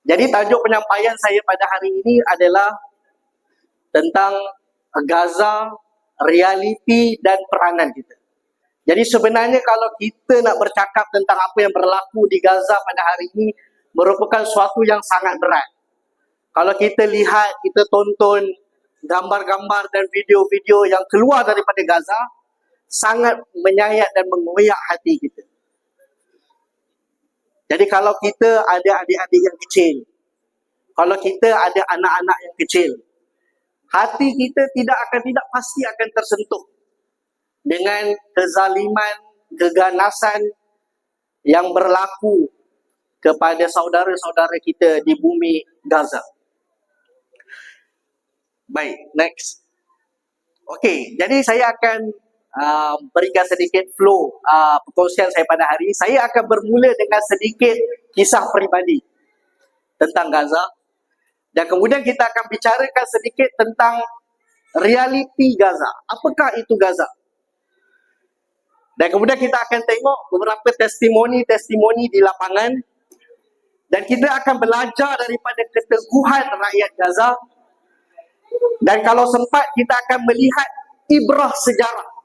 Jadi tajuk penyampaian saya pada hari ini adalah tentang Gaza, realiti dan peranan kita. Jadi sebenarnya kalau kita nak bercakap tentang apa yang berlaku di Gaza pada hari ini merupakan suatu yang sangat berat. Kalau kita lihat, kita tonton gambar-gambar dan video-video yang keluar daripada Gaza, sangat menyayat dan mengoyak hati kita. Jadi kalau kita ada adik-adik yang kecil, kalau kita ada anak-anak yang kecil, hati kita tidak pasti akan tersentuh dengan kezaliman, keganasan yang berlaku kepada saudara-saudara kita di bumi Gaza. Baik, next. Okey, jadi saya akan berikan sedikit flow perkongsian saya pada hari ini. Saya akan bermula dengan sedikit kisah peribadi tentang Gaza. Dan kemudian kita akan bicarakan sedikit tentang realiti Gaza. Apakah itu Gaza? Dan kemudian kita akan tengok beberapa testimoni di lapangan. Dan kita akan belajar daripada keteguhan rakyat Gaza. Dan kalau sempat kita akan melihat ibrah sejarah.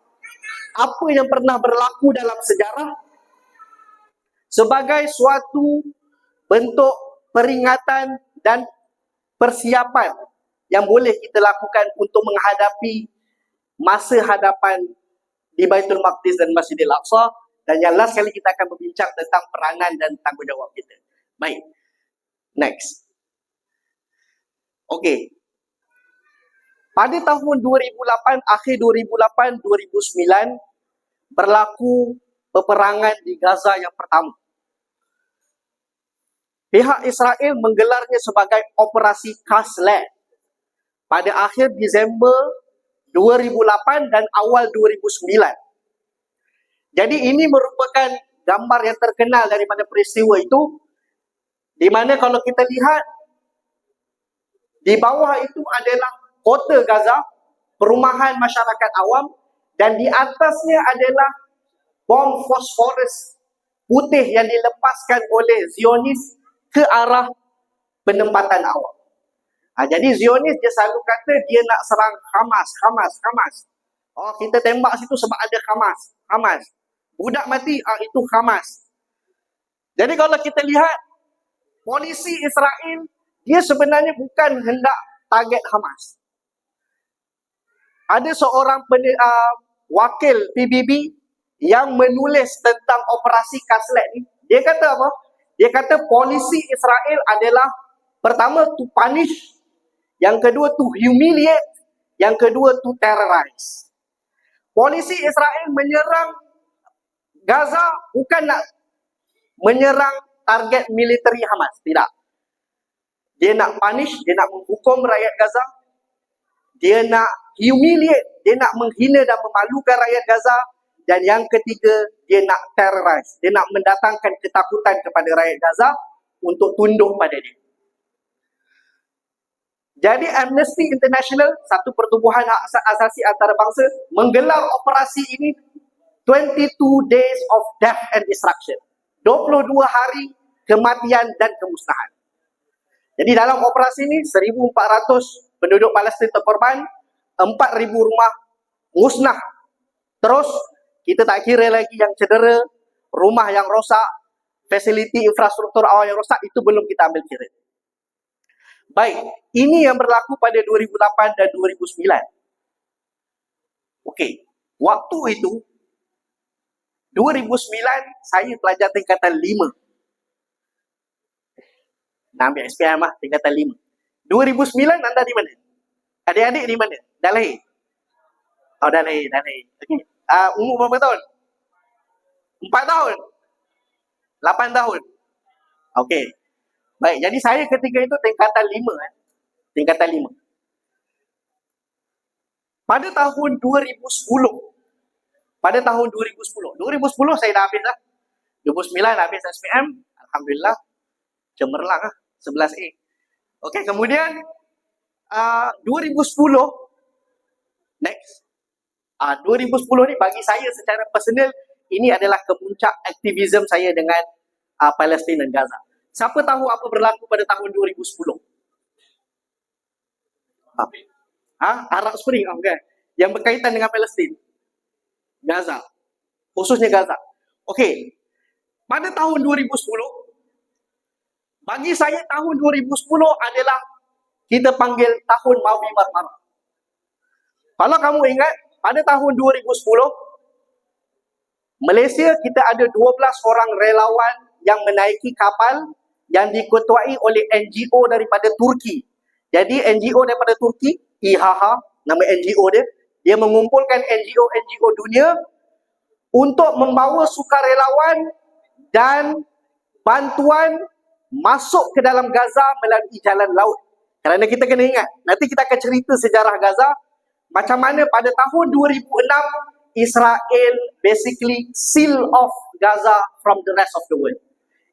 Apa yang pernah berlaku dalam sejarah sebagai suatu bentuk peringatan dan persiapan yang boleh kita lakukan untuk menghadapi masa hadapan di Baitul Maqdis dan Masjidil Aqsa. Dan yang last kali kita akan berbincang tentang peranan dan tanggungjawab kita. Baik, next. Okey. Pada tahun 2008, akhir 2008, 2009, berlaku peperangan di Gaza yang pertama. Pihak Israel menggelarnya sebagai Operasi Kaslet pada akhir Disember 2008 dan awal 2009. Jadi ini merupakan gambar yang terkenal daripada peristiwa itu, di mana kalau kita lihat, di bawah itu adalah kota Gaza, perumahan masyarakat awam, dan di atasnya adalah bom fosforus putih yang dilepaskan oleh Zionis ke arah penempatan awam. Jadi Zionis dia selalu kata dia nak serang Hamas. Oh, kita tembak situ sebab ada Hamas. Budak mati, itu Hamas. Jadi kalau kita lihat, polisi Israel, dia sebenarnya bukan hendak target Hamas. Ada seorang wakil PBB yang menulis tentang operasi Kaslet ni. Dia kata apa? Dia kata polisi Israel adalah pertama to punish, yang kedua to humiliate, yang kedua to terrorize. Polisi Israel menyerang Gaza bukan nak menyerang target militeri Hamas, tidak. Dia nak punish, dia nak menghukum rakyat Gaza. Dia nak humiliate, dia nak menghina dan memalukan rakyat Gaza. Dan yang ketiga, dia nak terrorize. Dia nak mendatangkan ketakutan kepada rakyat Gaza untuk tunduk pada dia. Jadi Amnesty International, satu pertubuhan hak asasi antarabangsa, menggelar operasi ini 22 days of death and destruction. 22 hari kematian dan kemusnahan. Jadi dalam operasi ini 1,400 penduduk Palestin terkorban, 4,000 rumah musnah. Terus kita tak kira lagi yang cedera, rumah yang rosak, fasiliti infrastruktur awal yang rosak, itu belum kita ambil kira. Baik, ini yang berlaku pada 2008 dan 2009. Okey, waktu itu 2009 saya pelajar tingkatan 5. Nak ambil SPM lah, tingkatan 5. 2009 anda di mana? Adik-adik di mana? Dah lahir? Oh, dah lahir. Okey. Umur berapa tahun? 4 tahun? 8 tahun? Okey. Baik, jadi saya ketika itu tingkatan 5. Tingkatan 5. Pada tahun 2010, saya dah habis lah. 2009 habis SPM, Alhamdulillah, cemerlang lah, 11A. Okey, kemudian 2010, next. 2010 ni bagi saya secara personal, ini adalah kepuncak aktivisme saya dengan Palestin dan Gaza. Siapa tahu apa berlaku pada tahun 2010? Arab Spring, kan? Yang berkaitan dengan Palestin. Gaza. Khususnya Gaza. Okey. Pada tahun 2010, bagi saya tahun 2010 adalah kita panggil tahun Mawi Marmara. Kalau kamu ingat, pada tahun 2010, Malaysia kita ada 12 orang relawan yang menaiki kapal yang diketuai oleh NGO daripada Turki. Jadi NGO daripada Turki, IHH, nama NGO dia mengumpulkan NGO dunia untuk membawa sukarelawan dan bantuan masuk ke dalam Gaza melalui jalan laut. Kerana kita kena ingat, nanti kita akan cerita sejarah Gaza, macam mana pada tahun 2006, Israel basically seal off Gaza from the rest of the world.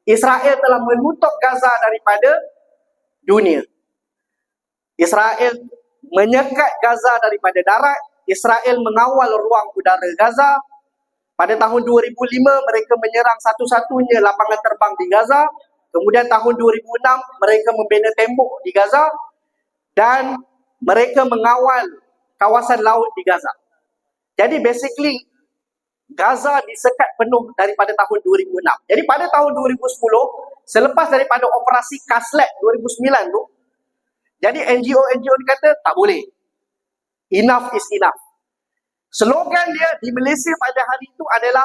Israel telah menutup Gaza daripada dunia. Israel menyekat Gaza daripada darat. Israel mengawal ruang udara Gaza. Pada tahun 2005, mereka menyerang satu-satunya lapangan terbang di Gaza. Kemudian tahun 2006, mereka membina tembok di Gaza. Dan mereka mengawal kawasan laut di Gaza. Jadi basically, Gaza disekat penuh daripada tahun 2006. Jadi pada tahun 2010, selepas daripada operasi Kaslet 2009 tu, jadi NGO ni kata, tak boleh. Enough is enough. Slogan dia di Malaysia pada hari itu adalah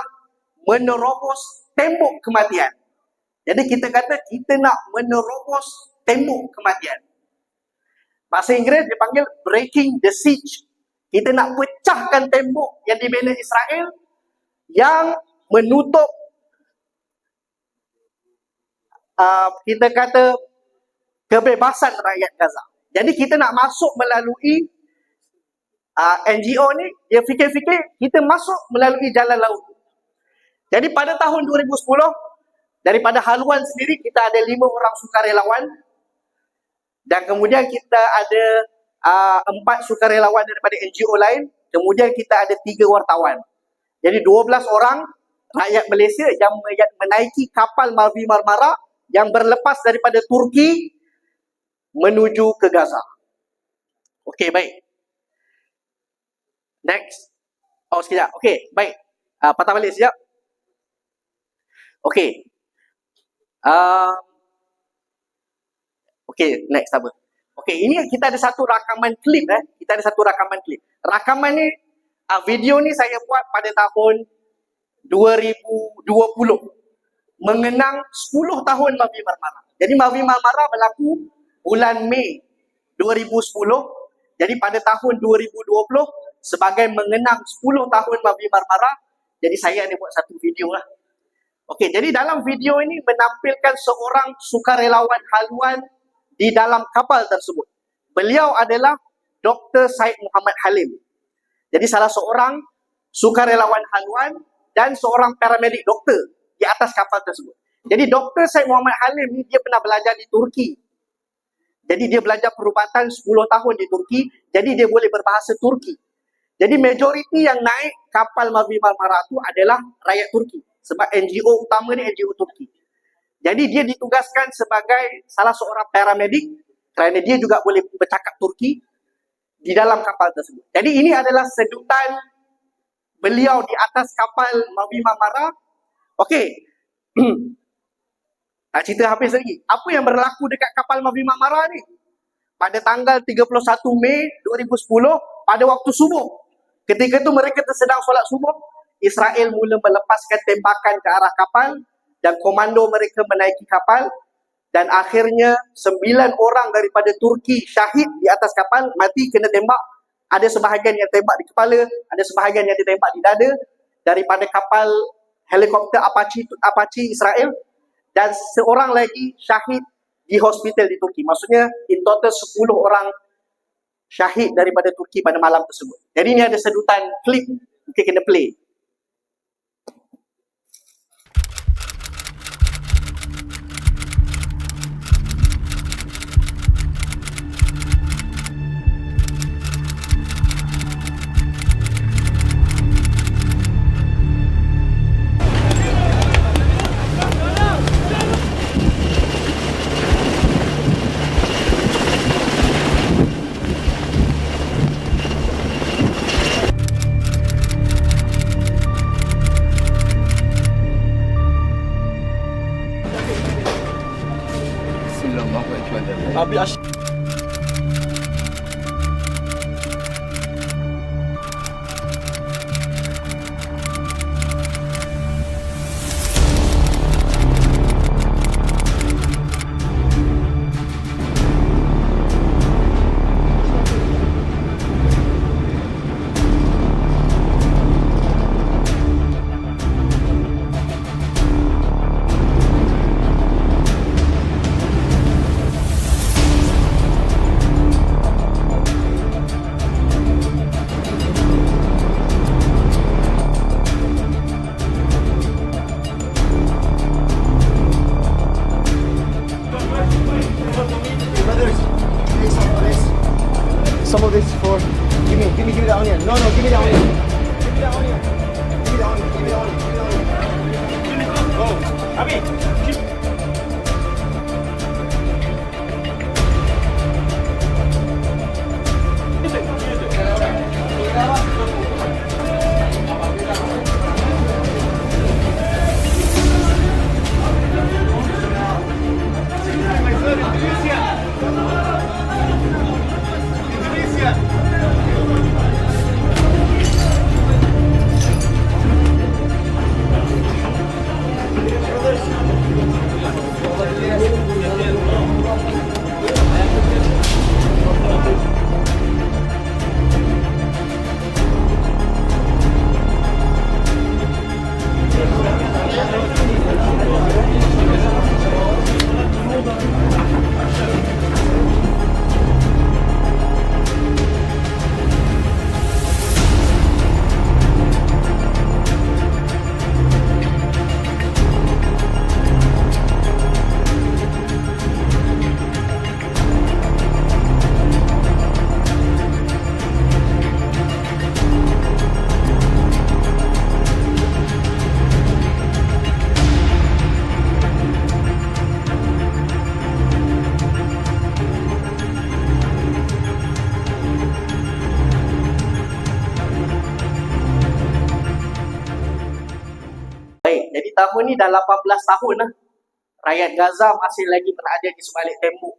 menerobos tembok kematian. Jadi kita kata, kita nak menerobos tembok kematian. Bahasa Inggeris dia panggil breaking the siege. Kita nak pecahkan tembok yang dibina Israel yang menutup kita kata kebebasan rakyat Gaza. Jadi kita nak masuk melalui NGO ni, dia fikir-fikir kita masuk melalui jalan laut. Jadi pada tahun 2010, daripada haluan sendiri kita ada 5 orang sukarelawan dan kemudian kita ada 4 sukarelawan daripada NGO lain, kemudian kita ada 3 wartawan. Jadi 12 orang rakyat Malaysia yang menaiki kapal Mavi Marmara yang berlepas daripada Turki menuju ke Gaza. Okey, baik. Next. Oh, sekejap. Okey, baik. Patah balik sekejap. Okey. Okey, next apa? Okey, ini kita ada satu rakaman klip Kita ada satu rakaman klip. Rakaman ni video ni saya buat pada tahun 2020 mengenang 10 tahun Mavi Marmara. Jadi Mavi Marmara berlaku bulan Mei 2010. Jadi pada tahun 2020 sebagai mengenang 10 tahun Mavi Marmara, jadi saya ada buat satu video lah. Okey, jadi dalam video ini menampilkan seorang sukarelawan haluan di dalam kapal tersebut. Beliau adalah Dr. Syed Muhammad Halim. Jadi salah seorang sukarelawan haluan dan seorang paramedik doktor di atas kapal tersebut. Jadi Dr. Syed Muhammad Halim ni dia pernah belajar di Turki. Jadi dia belajar perubatan 10 tahun di Turki, jadi dia boleh berbahasa Turki. Jadi majoriti yang naik kapal Mavi Marmara itu adalah rakyat Turki. Sebab NGO utama ni NGO Turki. Jadi dia ditugaskan sebagai salah seorang paramedik kerana dia juga boleh bercakap Turki di dalam kapal tersebut. Jadi ini adalah sedutan beliau di atas kapal Mavi Marmara. Okey. Cerita habis lagi. Apa yang berlaku dekat kapal Mavi Marmara ni? Pada tanggal 31 Mei 2010 pada waktu subuh. Ketika itu mereka tersedang solat subuh, Israel mula melepaskan tembakan ke arah kapal dan komando mereka menaiki kapal dan akhirnya 9 orang daripada Turki syahid di atas kapal, mati kena tembak. Ada sebahagian yang tembak di kepala, ada sebahagian yang ditembak di dada daripada kapal helikopter Apache Israel, dan seorang lagi syahid di hospital di Turki. Maksudnya in total 10 orang syahid daripada Turki pada malam tersebut. Jadi ini ada sedutan klip, mungkin kena play. belum, aku yang cuba jalan. Abi Ash. Brothers, take some of this. Some of this for. Give me the onion. No, give me the onion. Give me the onion. Give me the onion. Give me the onion. Give me the onion. Oh, Abi. Baik, jadi tahun ni dah 18 tahun lah. Rakyat Gaza masih lagi berada di sebalik tembok.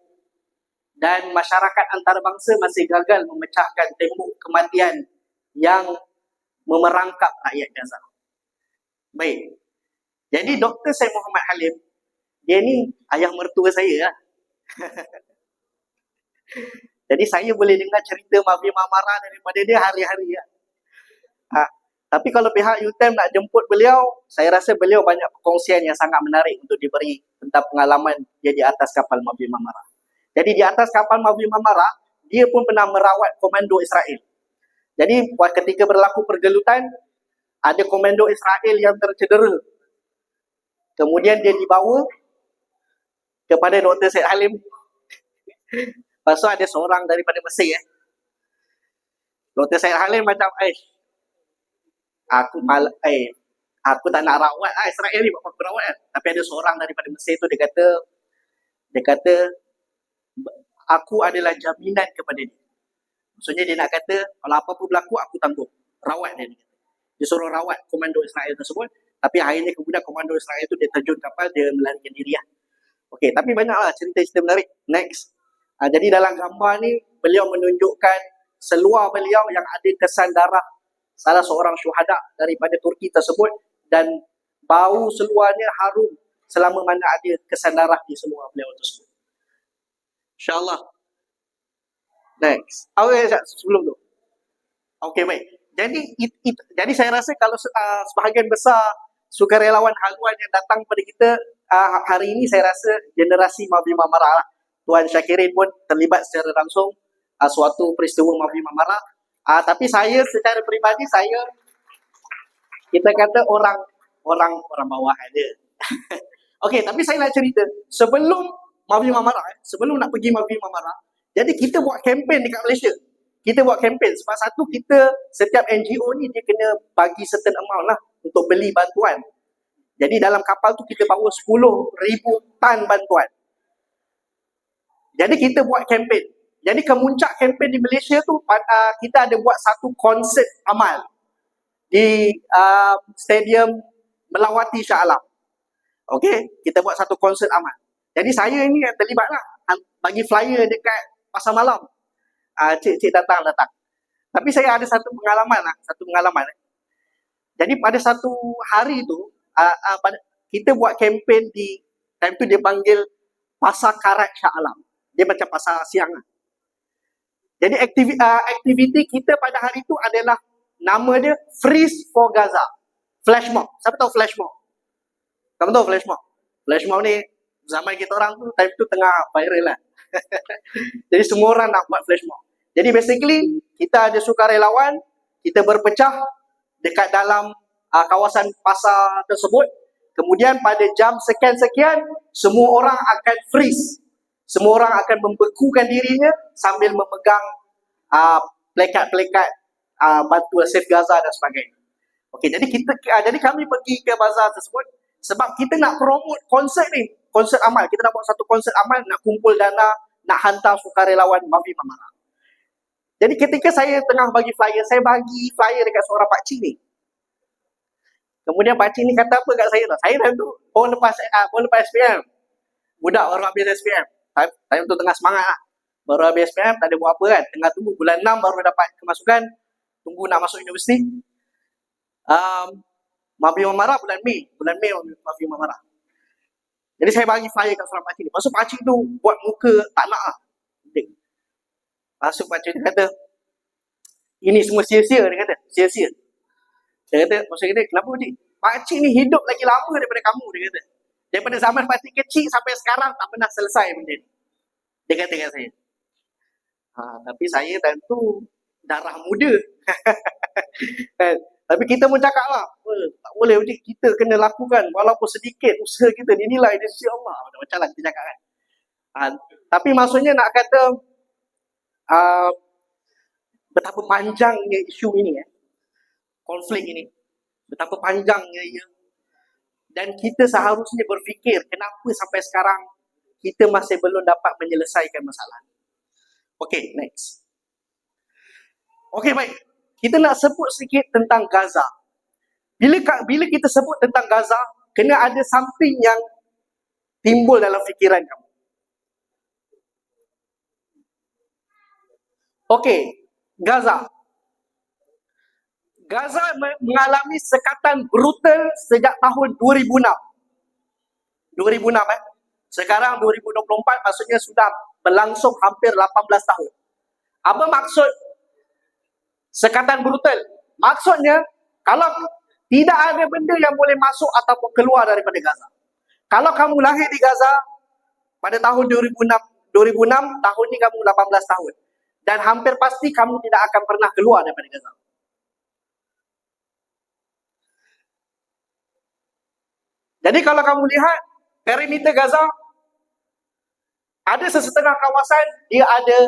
Dan masyarakat antarabangsa masih gagal memecahkan tembok kematian yang memerangkap rakyat Gaza. Baik, jadi Dr. Syed Muhammad Halim, dia ni ayah mertua saya lah. Jadi saya boleh dengar cerita Mabi Mamara daripada dia hari-hari lah. Tapi kalau pihak UTM nak jemput beliau, saya rasa beliau banyak perkongsian yang sangat menarik untuk diberi tentang pengalaman dia di atas kapal Mabi Mamara. Jadi di atas kapal Mabi Mamara, dia pun pernah merawat komando Israel. Jadi ketika berlaku pergelutan, ada komando Israel yang tercedera. Kemudian dia dibawa kepada Dr. Syed Halim. Lepas tu ada seorang daripada Mesir. Dr. Syed Halim macam, aku tak nak rawat lah Israel ni, buat aku rawat kan. Tapi ada seorang daripada Mesir tu, dia kata aku adalah jaminan kepada dia. Maksudnya dia nak kata kalau apa-apa berlaku aku tanggung, rawat dia. Dia suruh rawat komando Israel tersebut. Tapi akhirnya kemudian komando Israel tu dia terjun kapal, dia melarikan diri lah. Okey, tapi banyaklah cerita-cerita menarik. Next. Jadi dalam gambar ni beliau menunjukkan seluar beliau yang ada kesan darah salah seorang syuhada daripada Turki tersebut, dan bau seluarnya harum selama mana ada kesan darah di seluar beliau tersebut. InsyaAllah. Next. Sebelum tu. Okey, baik. Jadi saya rasa kalau sebahagian besar sukarelawan haluan yang datang pada kita hari ini, saya rasa generasi Mabi Mamara lah. Tuan Syakirin pun terlibat secara langsung suatu peristiwa Mabi Mamara. Tapi saya secara peribadi, kita kata orang bawah aja. Okey, tapi saya nak cerita sebelum Mabi Mamara, sebelum nak pergi Mabi Mamara, jadi kita buat kempen dekat Malaysia. Kita buat kempen sebab satu, kita setiap NGO ni dia kena bagi certain amount lah untuk beli bantuan. Jadi dalam kapal tu kita bawa 10,000 tan bantuan. Jadi kita buat kempen. Jadi kemuncak kempen di Malaysia tu, kita ada buat satu konsert amal di Stadium Melawati Shah Alam. Okey, kita buat satu konsert amal. Jadi saya ni yang terlibat lah. Bagi flyer dekat pasar malam. Cik datang. Tapi saya ada satu pengalaman. Jadi pada satu hari tu, kita buat kempen di, time tu dia panggil Pasar Karat Shah Alam. Dia macam pasar siang lah. Jadi aktiviti kita pada hari tu adalah, nama dia Freeze for Gaza. Flash mob. Siapa tahu flash mob? Kamu tahu flash mob? Flash mob ni, zaman kita orang tu, time tu tengah viral lah. Jadi semua orang nak buat flash mob. Jadi basically, kita ada sukarelawan, kita berpecah dekat dalam kawasan pasar tersebut. Kemudian pada jam sekian-sekian, semua orang akan freeze. Semua orang akan membekukan dirinya sambil memegang plekat-plekat bantuan Save Gaza dan sebagainya. Okey, jadi kami pergi ke bazar tersebut sebab kita nak promote konsert ni, konsert amal. Kita nak buat satu konsert amal, nak kumpul dana, nak hantar sukarelawan Mafi Mamara. Jadi ketika saya tengah bagi flyer, saya bagi flyer dekat seorang pakcik ni. Kemudian pakcik ni kata apa kat saya tau? Saya dah tu baru lepas SPM. Budak baru habis SPM. Saya tu tengah semangat lah. Baru habis SPM, tak ada buat apa kan. Tengah tunggu bulan 6 baru dapat kemasukan. Tunggu nak masuk universiti. Mafi Mamara bulan Mei Mafi Mamara. Jadi saya bagi flyer kat seorang pakcik ni. Lepas tu pakcik tu buat muka tak nak lah. Lepas tu pakcik ni kata, ini semua sia-sia, dia kata. Sia-sia. Dia kata, maksud kita, kenapa pakcik? Pakcik ni hidup lagi lama daripada kamu, dia kata. Daripada zaman pakcik kecil sampai sekarang tak pernah selesai benda ni. Dia kata kat saya. Tapi saya tentu darah muda. Tapi kita pun cakap lah, tak boleh pakcik, kita kena lakukan walaupun sedikit usaha kita dinilai di sisi Allah. Macam lah kita cakap kan. Tapi maksudnya nak kata betapa panjangnya isu ini, konflik ini. Betapa panjangnya ia. Dan kita seharusnya berfikir kenapa sampai sekarang kita masih belum dapat menyelesaikan masalah. Okey, next. Okey, baik. Kita nak sebut sikit tentang Gaza. Bila kita sebut tentang Gaza, kena ada something yang timbul dalam fikiran kamu. Okey, Gaza. Gaza mengalami sekatan brutal sejak tahun 2006. Sekarang 2024, maksudnya sudah berlangsung hampir 18 tahun. Apa maksud sekatan brutal? Maksudnya, kalau tidak ada benda yang boleh masuk ataupun keluar daripada Gaza. Kalau kamu lahir di Gaza pada tahun 2006, tahun ni kamu 18 tahun. Dan hampir pasti kamu tidak akan pernah keluar daripada Gaza. Jadi kalau kamu lihat perimeter Gaza, ada sesetengah kawasan dia ada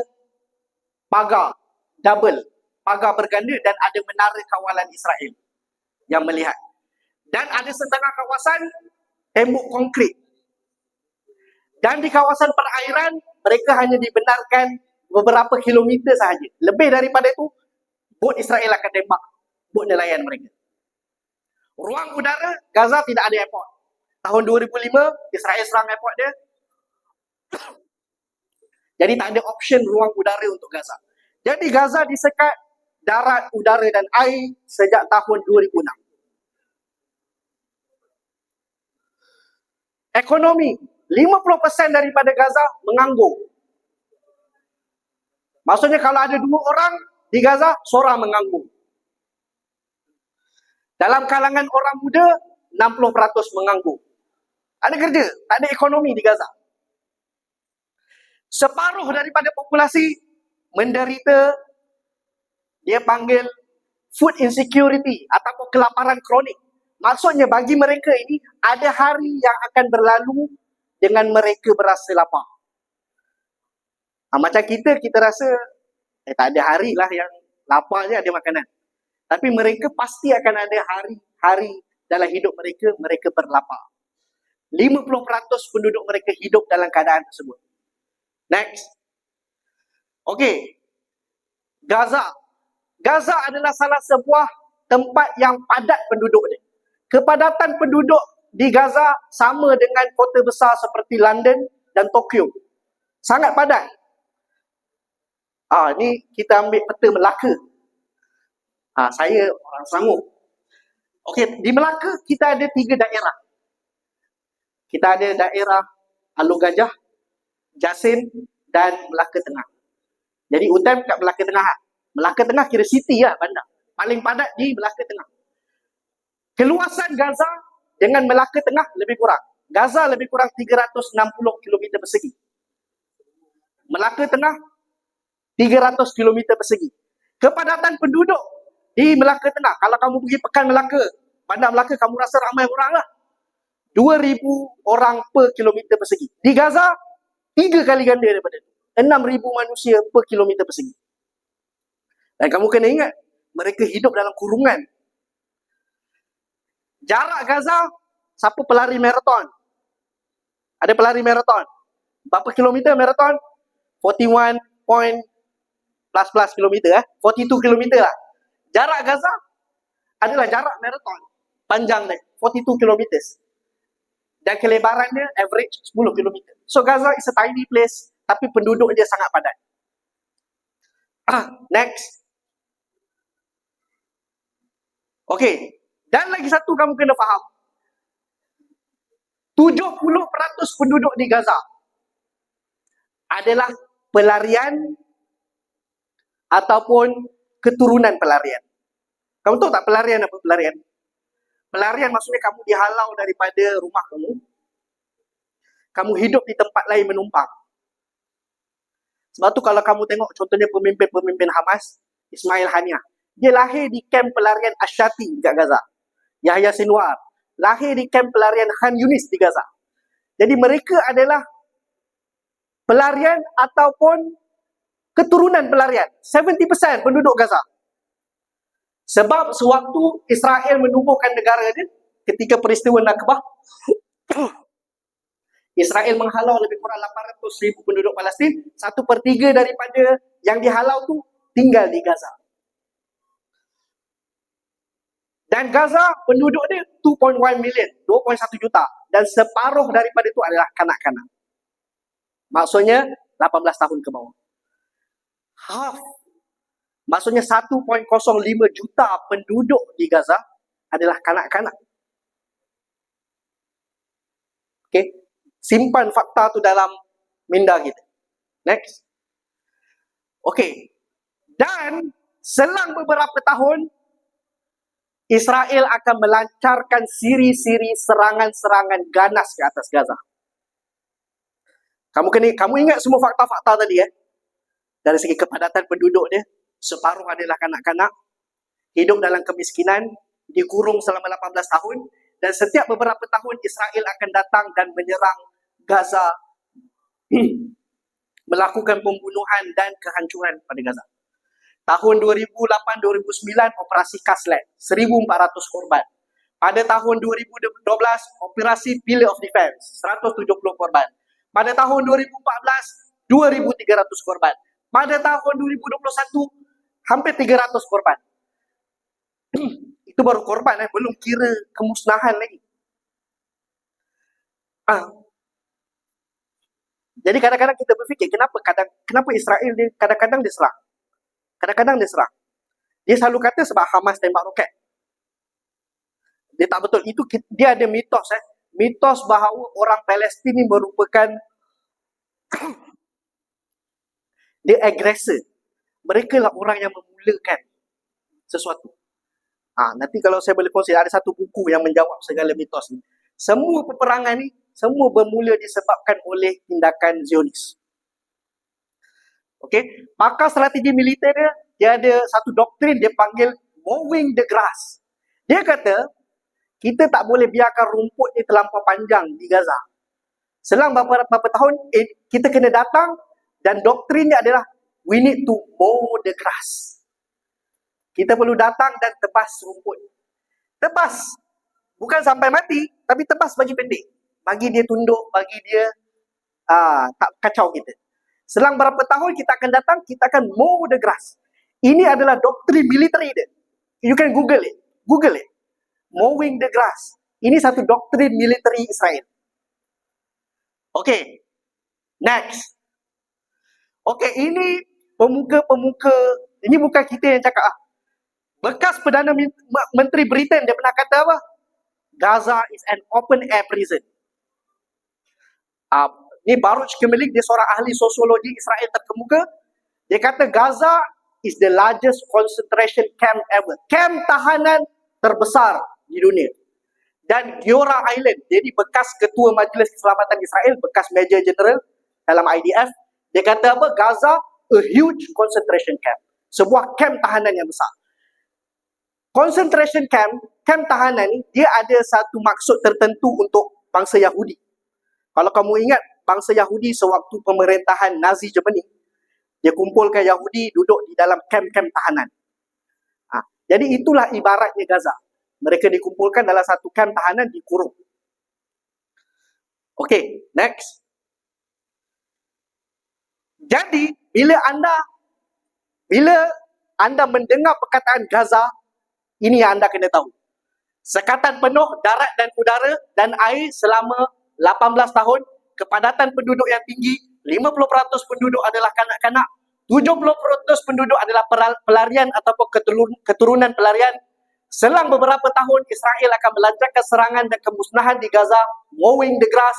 pagar double, pagar berganda, dan ada menara kawalan Israel yang melihat. Dan ada setengah kawasan tembok konkrit. Dan di kawasan perairan, mereka hanya dibenarkan beberapa kilometer sahaja. Lebih daripada itu, bot Israel akan tembak bot nelayan mereka. Ruang udara, Gaza tidak ada airport. Tahun 2005, Israel serang airport dia. Jadi tak ada option ruang udara untuk Gaza. Jadi Gaza disekat darat, udara dan air sejak tahun 2006. Ekonomi, 50% daripada Gaza menganggur. Maksudnya kalau ada 2 orang di Gaza, seorang menganggur. Dalam kalangan orang muda, 60% menganggur. Ada kerja, tak ada ekonomi di Gaza. Separuh daripada populasi menderita, dia panggil food insecurity ataupun kelaparan kronik. Maksudnya bagi mereka ini, ada hari yang akan berlalu dengan mereka berasa lapar. Macam kita rasa, tak ada hari lah yang laparnya ada makanan. Tapi mereka pasti akan ada hari-hari dalam hidup mereka, mereka berlapar. 50% penduduk mereka hidup dalam keadaan tersebut. Next. Okey. Gaza. Gaza adalah salah sebuah tempat yang padat penduduk dia. Kepadatan penduduk di Gaza sama dengan kota besar seperti London, dan Tokyo. Sangat padat. Ni kita ambil peta Melaka. Saya orang Selangor. Okey, di Melaka kita ada 3 daerah. Kita ada daerah Alor Gajah, Jasin dan Melaka Tengah. Jadi UTM kat Melaka Tengah. Melaka Tengah kira city lah, bandar. Paling padat di Melaka Tengah. Keluasan Gaza dengan Melaka Tengah lebih kurang. Gaza lebih kurang 360 km persegi. Melaka Tengah 300 km persegi. Kepadatan penduduk di Melaka Tengah, kalau kamu pergi Pekan Melaka, Bandar Melaka, kamu rasa ramai orang lah. 2,000 orang per kilometer persegi. Di Gaza, 3 kali ganda daripada itu. 6,000 manusia per kilometer persegi. Dan kamu kena ingat, mereka hidup dalam kurungan. Jarak Gaza, siapa pelari maraton? Ada pelari maraton. Berapa kilometer maraton? 41 point plus kilometer 42 kilometer lah. Jarak Gaza adalah jarak maraton. Panjang dia, 42 kilometers. Dan kelebarannya average 10 kilometer. So Gaza is a tiny place, tapi penduduk dia sangat padat. Next. Okay. Dan lagi satu kamu kena faham. 70% penduduk di Gaza adalah pelarian ataupun keturunan pelarian. Kamu tahu tak pelarian apa pelarian? Pelarian maksudnya kamu dihalau daripada rumah kamu. Kamu hidup di tempat lain menumpang. Sebab tu kalau kamu tengok contohnya pemimpin-pemimpin Hamas, Ismail Haniyah, dia lahir di kamp pelarian Ash-Shati di Gaza. Yahya Sinwar lahir di kamp pelarian Khan Yunis di Gaza. Jadi mereka adalah pelarian ataupun keturunan pelarian. 70% penduduk Gaza. Sebab sewaktu Israel menubuhkan negara dia, ketika peristiwa Nakbah, Israel menghalau lebih kurang 800,000 penduduk Palestin. 1/3 daripada yang dihalau tu tinggal di Gaza. Dan Gaza penduduk dia 2.1 million, 2.1 juta. Dan separuh daripada itu adalah kanak-kanak. Maksudnya 18 tahun ke bawah. Half. Maksudnya 1.05 juta penduduk di Gaza adalah kanak-kanak. Okay. Simpan fakta tu dalam minda kita. Next. Okay. Dan selang beberapa tahun, Israel akan melancarkan siri-siri serangan-serangan ganas ke atas Gaza. Kamu ingat semua fakta-fakta tadi Dari segi kepadatan penduduk dia, separuh adalah kanak-kanak, hidup dalam kemiskinan, dikurung selama 18 tahun, dan setiap beberapa tahun Israel akan datang dan menyerang Gaza, melakukan pembunuhan dan kehancuran pada Gaza. Tahun 2008-2009 operasi Kaslet, 1,400 korban. Pada tahun 2012 operasi Pillar of Defense, 170 korban. Pada tahun 2014 2,300 korban. Pada tahun 2021 hampir 300 korban. Itu baru korban belum kira kemusnahan lagi. Jadi kadang-kadang kita berfikir kenapa Israel dia kadang-kadang dia serang. Kadang-kadang dia serang. Dia selalu kata sebab Hamas tembak roket. Dia tak betul. Itu dia ada mitos mitos bahawa orang Palestin ni merupakan dia agresor. Mereka lah orang yang memulakan sesuatu. Nanti kalau saya boleh kongsi, ada satu buku yang menjawab segala mitos ni. Semua peperangan ni, semua bermula disebabkan oleh tindakan Zionis. Okey, pakar strategi militer dia ada satu doktrin dia panggil mowing the grass. Dia kata kita tak boleh biarkan rumput ni terlampau panjang di Gaza. Selang beberapa tahun kita kena datang dan doktrinnya adalah we need to mow the grass. Kita perlu datang dan tebas rumput. Tebas. Bukan sampai mati, tapi tebas bagi pendek. Bagi dia tunduk, bagi dia tak kacau kita. Selang berapa tahun kita akan datang, kita akan mow the grass. Ini adalah doktrin militer dia. You can Google it. Google it. Mowing the grass. Ini satu doktrin militer Israel. Okey. Next. Okay, ini pemuka-pemuka, ini bukan kita yang cakap. Bekas Perdana Menteri Britain, dia pernah kata apa? Gaza is an open air prison. Ni Baruch Kimelik, dia seorang ahli sosiologi Israel terkemuka. Dia kata Gaza is the largest concentration camp ever. Camp tahanan terbesar di dunia. Dan Giora Island, jadi bekas Ketua Majlis Keselamatan Israel, bekas Major General dalam IDF, dia kata apa? Gaza, a huge concentration camp. Sebuah camp tahanan yang besar. Concentration camp, camp tahanan ni, dia ada satu maksud tertentu untuk bangsa Yahudi. Kalau kamu ingat, bangsa Yahudi sewaktu pemerintahan Nazi Germany, dia kumpulkan Yahudi duduk di dalam camp-camp tahanan. Jadi itulah ibaratnya Gaza. Mereka dikumpulkan dalam satu camp tahanan, dikurung. Okay, next. Jadi, bila anda mendengar perkataan Gaza, ini yang anda kena tahu. Sekatan penuh darat dan udara dan air selama 18 tahun, kepadatan penduduk yang tinggi, 50% penduduk adalah kanak-kanak, 70% penduduk adalah pelarian ataupun keturunan pelarian. Selang beberapa tahun, Israel akan melancarkan serangan dan kemusnahan di Gaza, mowing the grass,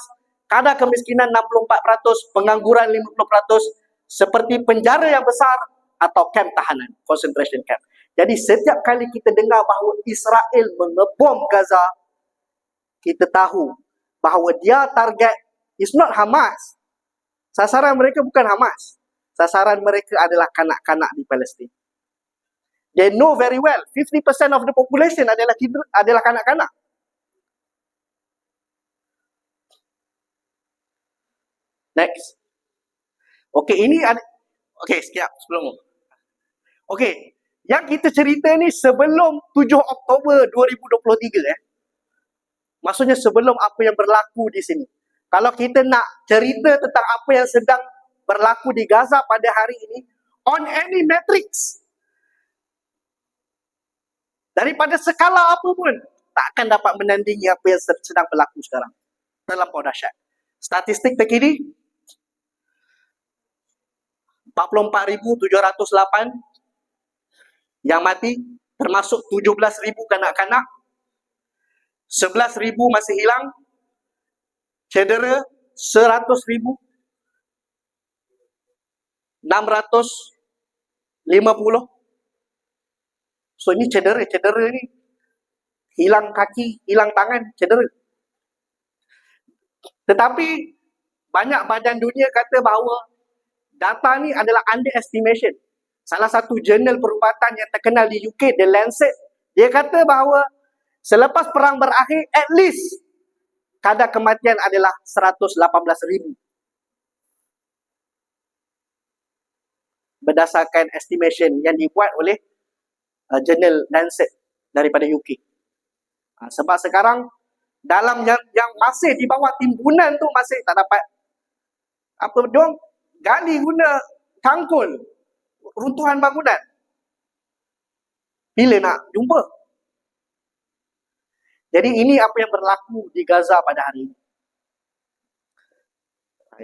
kadar kemiskinan 64%, pengangguran 50%, seperti penjara yang besar atau kamp tahanan, concentration camp. Jadi setiap kali kita dengar bahawa Israel mengebom Gaza, kita tahu bahawa dia target is not Hamas. Sasaran mereka bukan Hamas. Sasaran mereka adalah kanak-kanak di Palestin. They know very well, 50% of the population adalah kanak-kanak. Next. Okey, ini ada. Okey, sekejap sebelum. Okey, yang kita cerita ni sebelum 7 Oktober 2023 Maksudnya sebelum apa yang berlaku di sini. Kalau kita nak cerita tentang apa yang sedang berlaku di Gaza pada hari ini, on any metrics, daripada skala apa pun, tak akan dapat menandingi apa yang sedang berlaku sekarang. Terlampau dahsyat. Statistik terkini, 44,708 yang mati, termasuk 17,000 kanak-kanak, 11,000 masih hilang, cedera 100,000, 650. So ini cedera ni. Hilang kaki, hilang tangan, cedera. Tetapi banyak badan dunia kata bahawa data ni adalah underestimation. Salah satu jurnal perubatan yang terkenal di UK, The Lancet, dia kata bahawa selepas perang berakhir, at least kadar kematian adalah 118,000. Berdasarkan estimation yang dibuat oleh jurnal Lancet daripada UK. Sebab sekarang dalam yang masih di bawah timbunan tu masih tak dapat apa diorang gali guna cangkul runtuhan bangunan. Bila nak jumpa? Jadi ini apa yang berlaku di Gaza pada hari ini.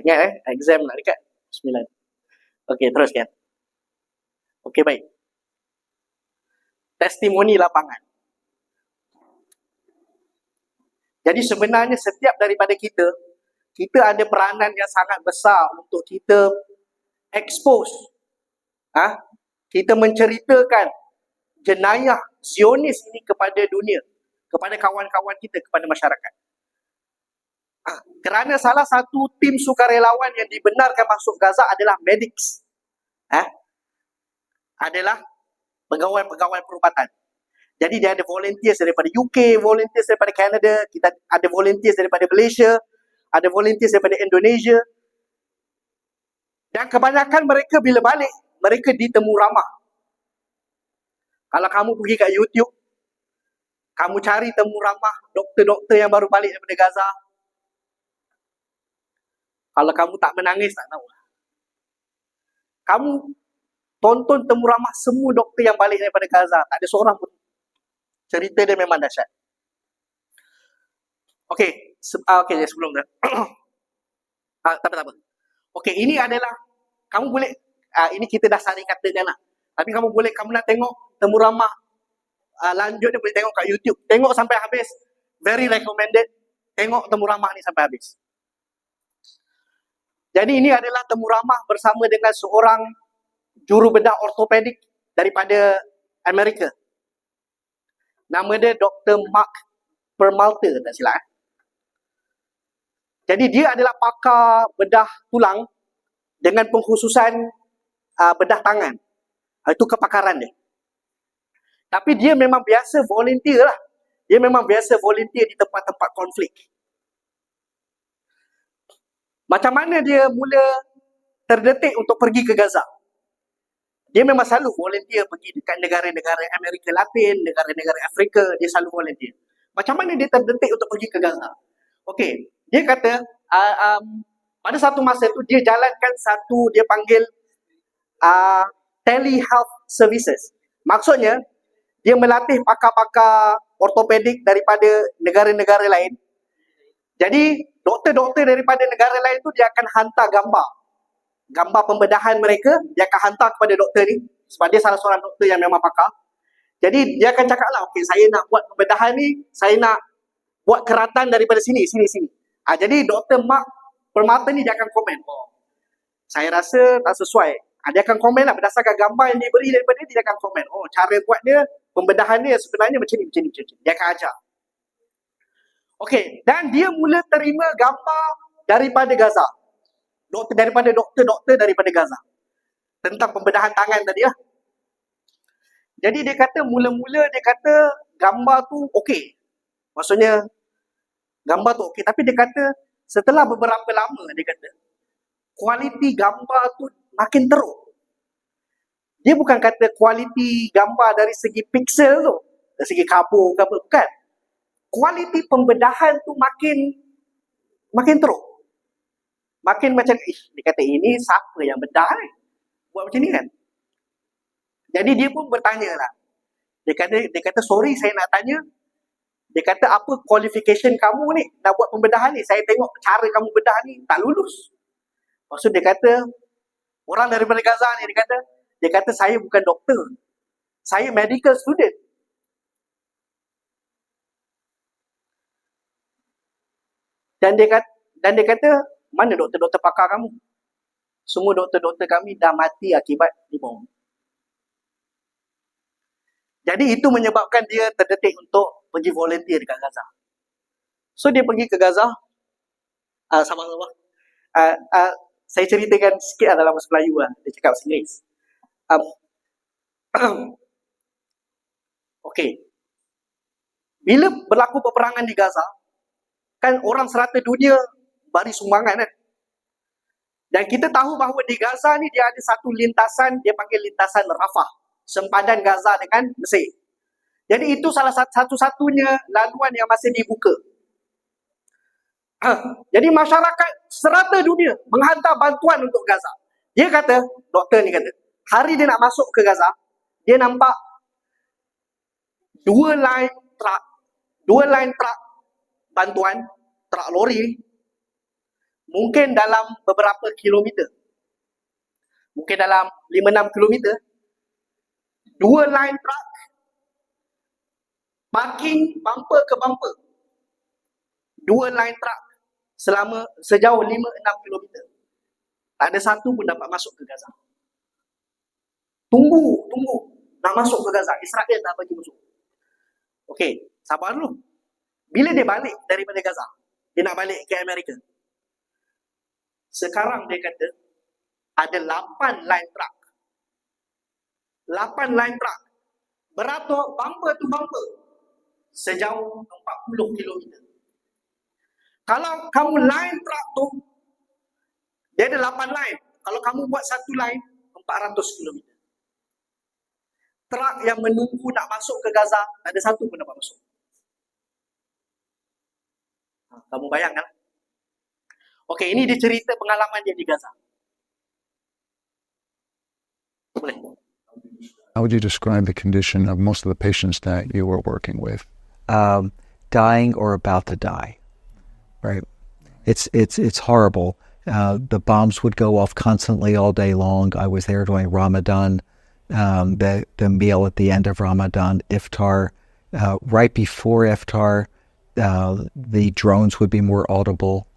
Ingat exam nak dekat 9. Okey, teruskan. Okey, baik. Testimoni lapangan. Jadi sebenarnya setiap daripada kita ada peranan yang sangat besar untuk kita expose, kita menceritakan jenayah Zionis ini kepada dunia, kepada kawan-kawan kita, kepada masyarakat. Kerana salah satu tim sukarelawan yang dibenarkan masuk Gaza adalah medics. Adalah pegawai-pegawai perubatan. Jadi dia ada volunteers daripada UK, volunteers daripada Canada, kita ada volunteers daripada Malaysia, ada volunteers daripada Indonesia. Dan kebanyakan mereka bila balik, mereka ditemu ramah. Kalau kamu pergi kat YouTube, kamu cari temu ramah doktor-doktor yang baru balik daripada Gaza. Kalau kamu tak menangis, tak tahu. Kamu tonton temu ramah semua doktor yang balik daripada Gaza. Tak ada seorang pun. Cerita dia memang dahsyat. Okey, sebelum tu. Tak apa. Okey, ini adalah, kamu boleh, ini kita dah sari katakan lah. Tapi kamu nak tengok temu ramah lanjut dia boleh tengok kat YouTube. Tengok sampai habis. Very recommended. Tengok temu ramah ni sampai habis. Jadi ini adalah temu ramah bersama dengan seorang jurubedah ortopedik daripada Amerika. Nama dia Dr. Mark Peralta, tak silap. Jadi dia adalah pakar bedah tulang dengan pengkhususan bedah tangan. Itu kepakaran dia. Tapi dia memang biasa volunteer lah. Dia memang biasa volunteer di tempat-tempat konflik. Macam mana dia mula terdetik untuk pergi ke Gaza? Dia memang selalu volunteer pergi dekat negara-negara Amerika Latin, negara-negara Afrika, dia selalu volunteer. Macam mana dia terdetik untuk pergi ke Gaza? Okey, dia kata pada satu masa tu dia jalankan satu, dia panggil telehealth services. Maksudnya, dia melatih pakar-pakar ortopedik daripada negara-negara lain. Jadi, doktor-doktor daripada negara lain tu dia akan hantar gambar pembedahan mereka, dia akan hantar kepada doktor ni, sebab dia salah seorang doktor yang memang pakar. Jadi, dia akan cakap lah, okey, saya nak buat pembedahan ni, saya nak buat keratan daripada sini. Jadi, Dr. Mark Peralta ni dia akan komen, saya rasa tak sesuai. Dia akan komen lah, berdasarkan gambar yang diberi daripada dia akan komen. Cara buat dia, pembedahan dia sebenarnya macam ni. Dia akan ajar. Okey, dan dia mula terima gambar daripada Gaza. Doktor daripada Gaza. Tentang pembedahan tangan tadi lah. Jadi dia kata, mula-mula dia kata gambar tu okey. Maksudnya, gambar tu okey. Tapi dia kata, setelah beberapa lama, dia kata, kualiti gambar tu makin teruk. Dia bukan kata kualiti gambar dari segi piksel tu, dari segi kabur ke apa, bukan. Kualiti pembedahan tu makin teruk. Makin macam, dia kata, ini siapa yang bedah ni? Buat macam ni kan? Jadi dia pun bertanya lah. Dia kata, sorry saya nak tanya. Dia kata, apa qualification kamu ni nak buat pembedahan ni? Saya tengok cara kamu bedah ni tak lulus. Maksud dia kata, orang daripada Gaza ni, dia kata saya bukan doktor. Saya medical student. Dan dia kata, mana doktor-doktor pakar kamu? Semua doktor-doktor kami dah mati akibat dibom. Jadi itu menyebabkan dia terdetik untuk pergi volunteer dekat Gaza. So dia pergi ke Gaza. Sama-sama. Saya ceritakan sikit dalam bahasa Melayu lah. Dia cakap bahasa Inggeris. Okey. Bila berlaku peperangan di Gaza, kan orang serata dunia bagi sumbangan kan. Dan kita tahu bahawa di Gaza ni dia ada satu lintasan, dia panggil lintasan Rafah. Sempadan Gaza dengan Mesir. Jadi itu salah satu-satunya laluan yang masih dibuka. Jadi masyarakat serata dunia menghantar bantuan untuk Gaza. Dia kata, doktor ni kata, hari dia nak masuk ke Gaza, dia nampak dua line truck bantuan, truk lori, mungkin dalam beberapa kilometer. Mungkin dalam 5-6 kilometer. Dua line truck parking bumper ke bumper. Dua line truck sejauh 5-6 kilometer. Tak ada satu pun dapat masuk ke Gaza. Tunggu nak masuk ke Gaza. Israel tak bagi masuk. Okey, sabar dulu. Bila dia balik daripada Gaza, dia nak balik ke Amerika. Sekarang dia kata ada 8 line truck. 8 line truck. Beratur bumper tu bumper. Sejauh 40 km. Kalau kamu line truck tu, dia ada 8 line. Kalau kamu buat satu line, 400 km. Truk yang menunggu nak masuk ke Gaza, tak ada satu pun dapat masuk. Kamu bayangkan. Okey, ini dia cerita pengalaman dia di Gaza. Boleh. How would you describe the condition of most of the patients that you were working with? Dying or about to die, right? It's horrible. The bombs would go off constantly all day long. I was there during Ramadan, the meal at the end of Ramadan, iftar. Right before iftar, the drones would be more audible,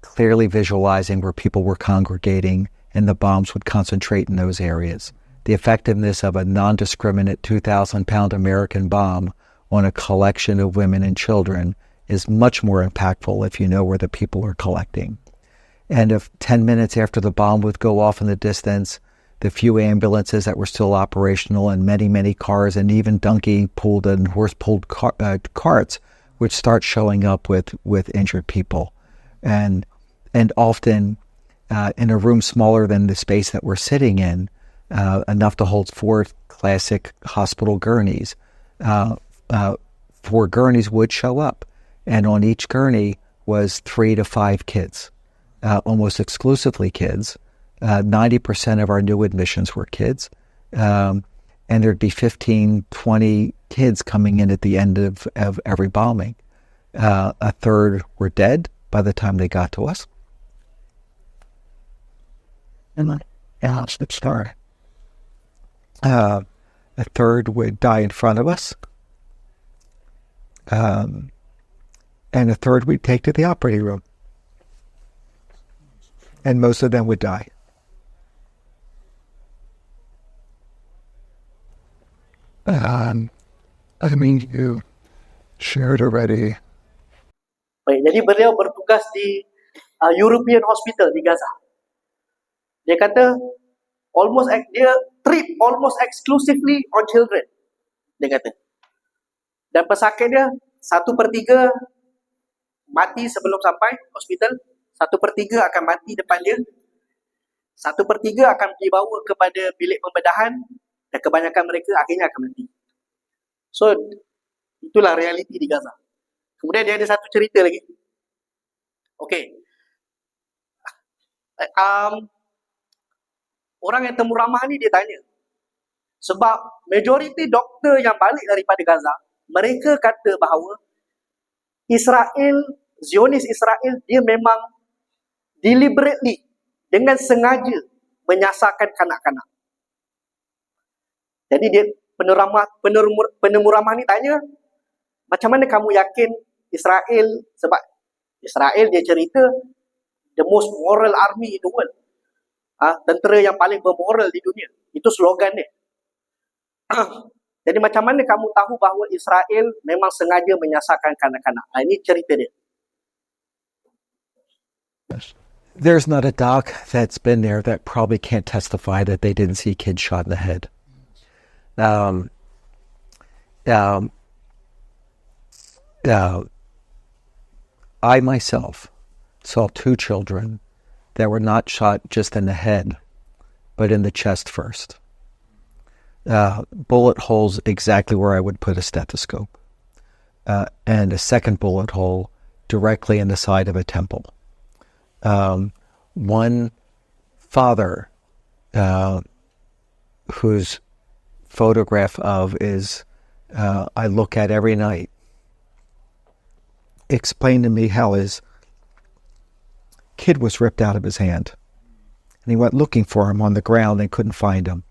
clearly visualizing where people were congregating, and the bombs would concentrate in those areas. The effectiveness of a non-discriminate 2,000-pound American bomb on a collection of women and children is much more impactful if you know where the people are collecting. And if 10 minutes after the bomb would go off in the distance, the few ambulances that were still operational and many, many cars and even donkey-pulled and horse-pulled carts would start showing up with injured people. And often in a room smaller than the space that we're sitting in, enough to hold 4 classic hospital gurneys. 4 gurneys would show up. And on each gurney was 3 to 5 kids, almost exclusively kids. 90% of our new admissions were kids. And there'd be 15, 20 kids coming in at the end of every bombing. A third were dead by the time they got to us. And a third would die in front of us. And a third we'd take to the operating room. And most of them would die. I mean, you shared already. Baik, jadi beliau bertugas di European Hospital di Gaza. Dia kata dia treat almost exclusively on children. Dia kata. Dan pesakit dia 1/3 mati sebelum sampai hospital, 1/3 akan mati depan dia, 1/3 akan dibawa kepada bilik pembedahan, dan kebanyakan mereka akhirnya akan mati. So, itulah realiti di Gaza. Kemudian dia ada satu cerita lagi. Okay. Orang yang temu ramah ni dia tanya. Sebab majoriti doktor yang balik daripada Gaza, mereka kata bahawa Zionis Israel, dia memang deliberately, dengan sengaja menyasarkan kanak-kanak. Jadi dia penemu ramah ni tanya, macam mana kamu yakin Israel, sebab Israel dia cerita the most moral army in the world. Tentera yang paling bermoral di dunia. Itu slogan dia. Jadi macam mana kamu tahu bahawa Israel memang sengaja menyasarkan kanak-kanak? Ini cerita dia. There's not a doc that's been there that probably can't testify that they didn't see kids shot in the head. I myself saw 2 children that were not shot just in the head, but in the chest first. Bullet holes exactly where I would put a stethoscope. And a second bullet hole directly in the side of a temple. One father, whose photograph of is I look at every night, explained to me how his kid was ripped out of his hand. And he went looking for him on the ground and couldn't find him.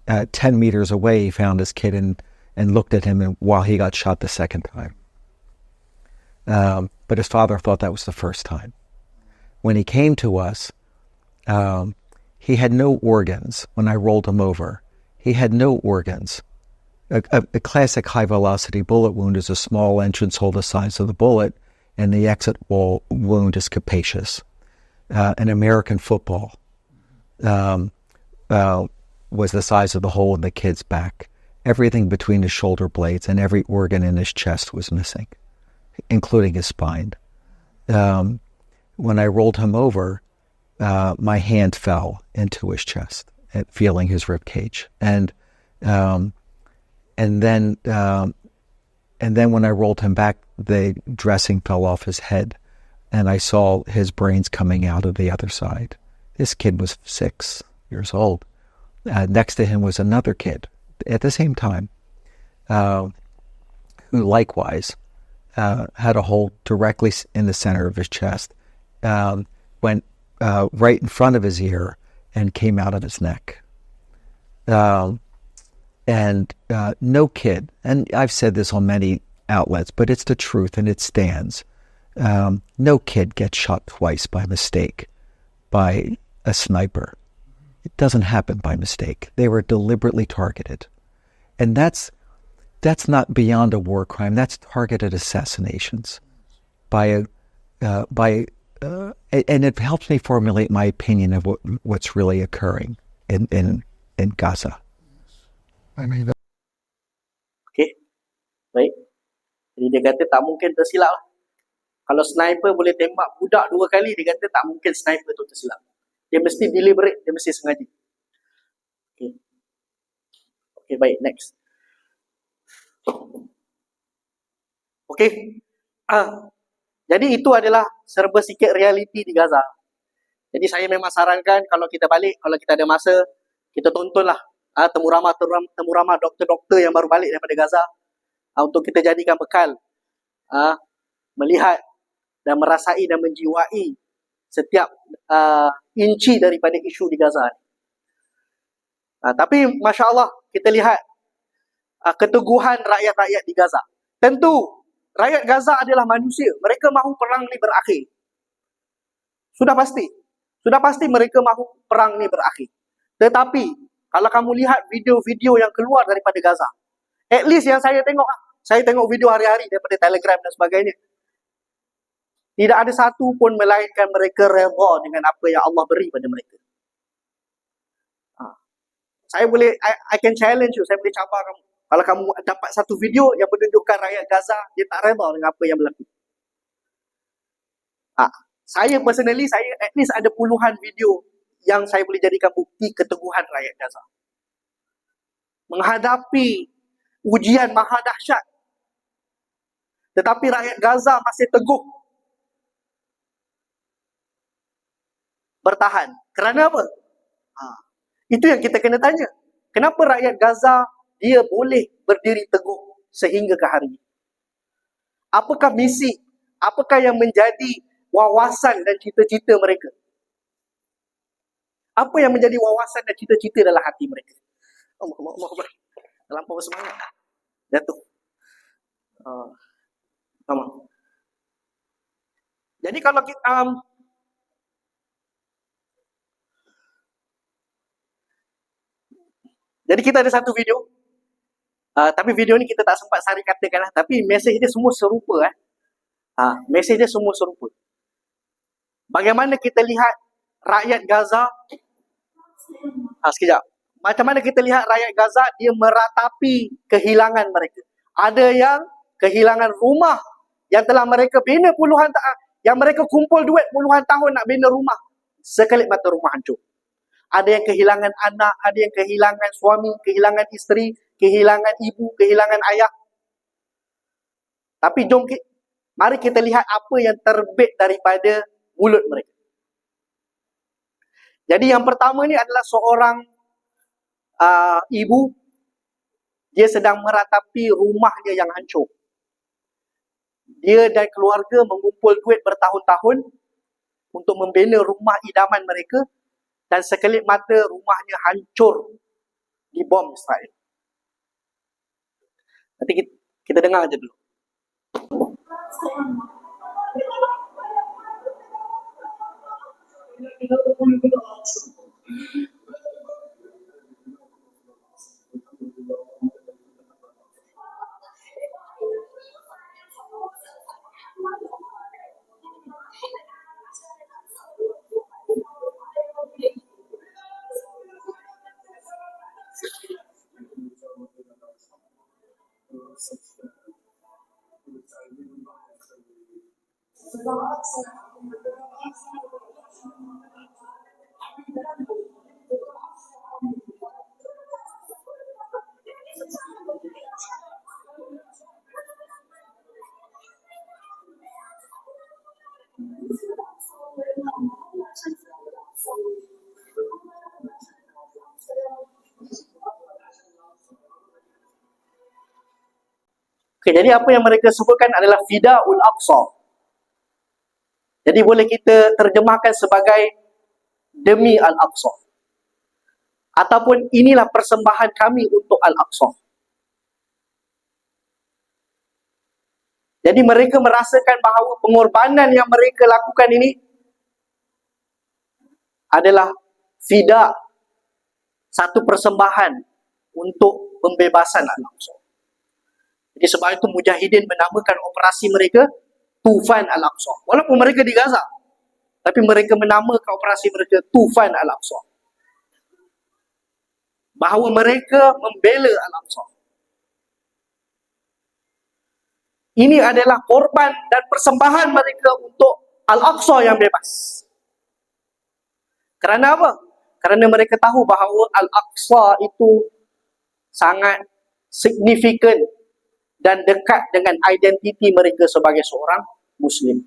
10 meters away, he found his kid and looked at him while he got shot the second time. But his father thought that was the first time. When he came to us, he had no organs. When I rolled him over, he had no organs. A classic high-velocity bullet wound is a small entrance hole the size of the bullet, and the exit wall wound is capacious. An American football was the size of the hole in the kid's back. Everything between his shoulder blades and every organ in his chest was missing, including his spine. When I rolled him over, my hand fell into his chest, feeling his rib cage, and then when I rolled him back, the dressing fell off his head, and I saw his brains coming out of the other side. This kid was 6 years old. Next to him was another kid at the same time, who likewise had a hole directly in the center of his chest, went right in front of his ear and came out of his neck. No kid, and I've said this on many outlets, but it's the truth and it stands. No kid gets shot twice by mistake by a sniper. It doesn't happen by mistake. They were deliberately targeted. And that's not beyond a war crime. That's targeted assassinations and it helps me formulate my opinion of what's really occurring in Gaza. I mean, Okey. Baik. Jadi dia kata tak mungkin tersilap lah. Kalau sniper boleh tembak budak 2 kali, dia kata tak mungkin sniper tu tersilap. Dia mesti deliberate, dia mesti sengaja. Okey. Okey, baik. Next. Okey. Jadi itu adalah serba sikit realiti di Gaza. Jadi saya memang sarankan kalau kita balik, kalau kita ada masa, kita tontonlah temu ramah doktor-doktor yang baru balik daripada Gaza untuk kita jadikan bekal melihat dan merasai dan menjiwai setiap inci daripada isu di Gaza. Tapi Masya Allah, kita lihat keteguhan rakyat-rakyat di Gaza. Tentu rakyat Gaza adalah manusia. Mereka mahu perang ni berakhir. Sudah pasti mereka mahu perang ni berakhir. Tetapi kalau kamu lihat video-video yang keluar daripada Gaza, at least yang saya tengok video hari-hari daripada Telegram dan sebagainya, tidak ada satu pun melainkan mereka redha dengan apa yang Allah beri pada mereka. I can challenge you, saya boleh cabar kamu. Kalau kamu dapat satu video yang menunjukkan rakyat Gaza, dia tak redha dengan apa yang berlaku. Saya personally, saya at least ada puluhan video yang saya boleh jadikan bukti keteguhan rakyat Gaza. Menghadapi ujian maha dahsyat. Tetapi rakyat Gaza masih teguh. Bertahan. Kerana apa? Itu yang kita kena tanya. Kenapa rakyat Gaza dia boleh berdiri teguh sehingga ke hari ini? Apakah misi? Apakah yang menjadi wawasan dan cita-cita mereka? Apa yang menjadi wawasan dan cita-cita dalam hati mereka? Allah. Terlampau bersemangat. Jatuh. Jadi kalau kita jadi kita ada satu video. Tapi video ni kita tak sempat sari katakan lah. Tapi mesej dia semua serupa. Mesej dia semua serupa. Bagaimana kita lihat rakyat Gaza, sekejap. Macam mana kita lihat rakyat Gaza, dia meratapi kehilangan mereka. Ada yang kehilangan rumah yang telah mereka bina puluhan tahun, yang mereka kumpul duit puluhan tahun nak bina rumah. Sekelip mata rumah hancur. Ada yang kehilangan anak, ada yang kehilangan suami, kehilangan isteri, kehilangan ibu, kehilangan ayah. Tapi mari kita lihat apa yang terbit daripada mulut mereka. Jadi yang pertama ni adalah seorang ibu. Dia sedang meratapi rumahnya yang hancur. Dia dan keluarga mengumpul duit bertahun-tahun untuk membina rumah idaman mereka. Dan sekelip mata rumahnya hancur dibom Israel. Nanti kita dengar aja dulu. Okay, jadi apa yang mereka sebutkan adalah Fida'ul Aqsa. Jadi boleh kita terjemahkan sebagai demi Al-Aqsa. Ataupun inilah persembahan kami untuk Al-Aqsa. Jadi mereka merasakan bahawa pengorbanan yang mereka lakukan ini adalah fida, satu persembahan untuk pembebasan Al-Aqsa. Jadi sebab itu Mujahidin menamakan operasi mereka Tufan Al-Aqsa. Walaupun mereka di Gaza, tapi mereka menamakan operasi mereka Tufan Al-Aqsa. Bahawa mereka membela Al-Aqsa. Ini adalah korban dan persembahan mereka untuk Al-Aqsa yang bebas. Kerana apa? Kerana mereka tahu bahawa Al-Aqsa itu sangat signifikan dan dekat dengan identiti mereka sebagai seorang Muslim.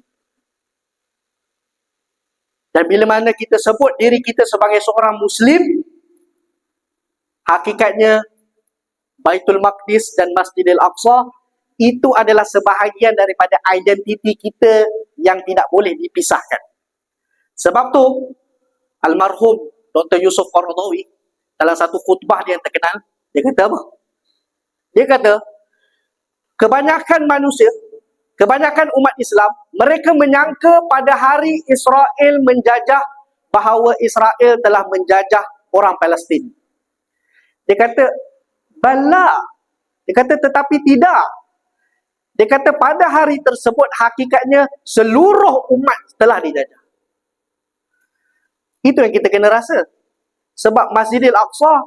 Dan bila mana kita sebut diri kita sebagai seorang Muslim, hakikatnya Baitul Maqdis dan Masjidil Aqsa itu adalah sebahagian daripada identiti kita yang tidak boleh dipisahkan. Sebab tu almarhum Dr. Yusuf Qaradawi dalam satu khutbah dia yang terkenal, dia kata apa? Dia kata, kebanyakan manusia, kebanyakan umat Islam, mereka menyangka pada hari Israel menjajah bahawa Israel telah menjajah orang Palestin. Dia kata, bala. Dia kata, tetapi tidak. Dia kata, pada hari tersebut hakikatnya seluruh umat telah dijajah. Itu yang kita kena rasa. Sebab Masjidil Aqsa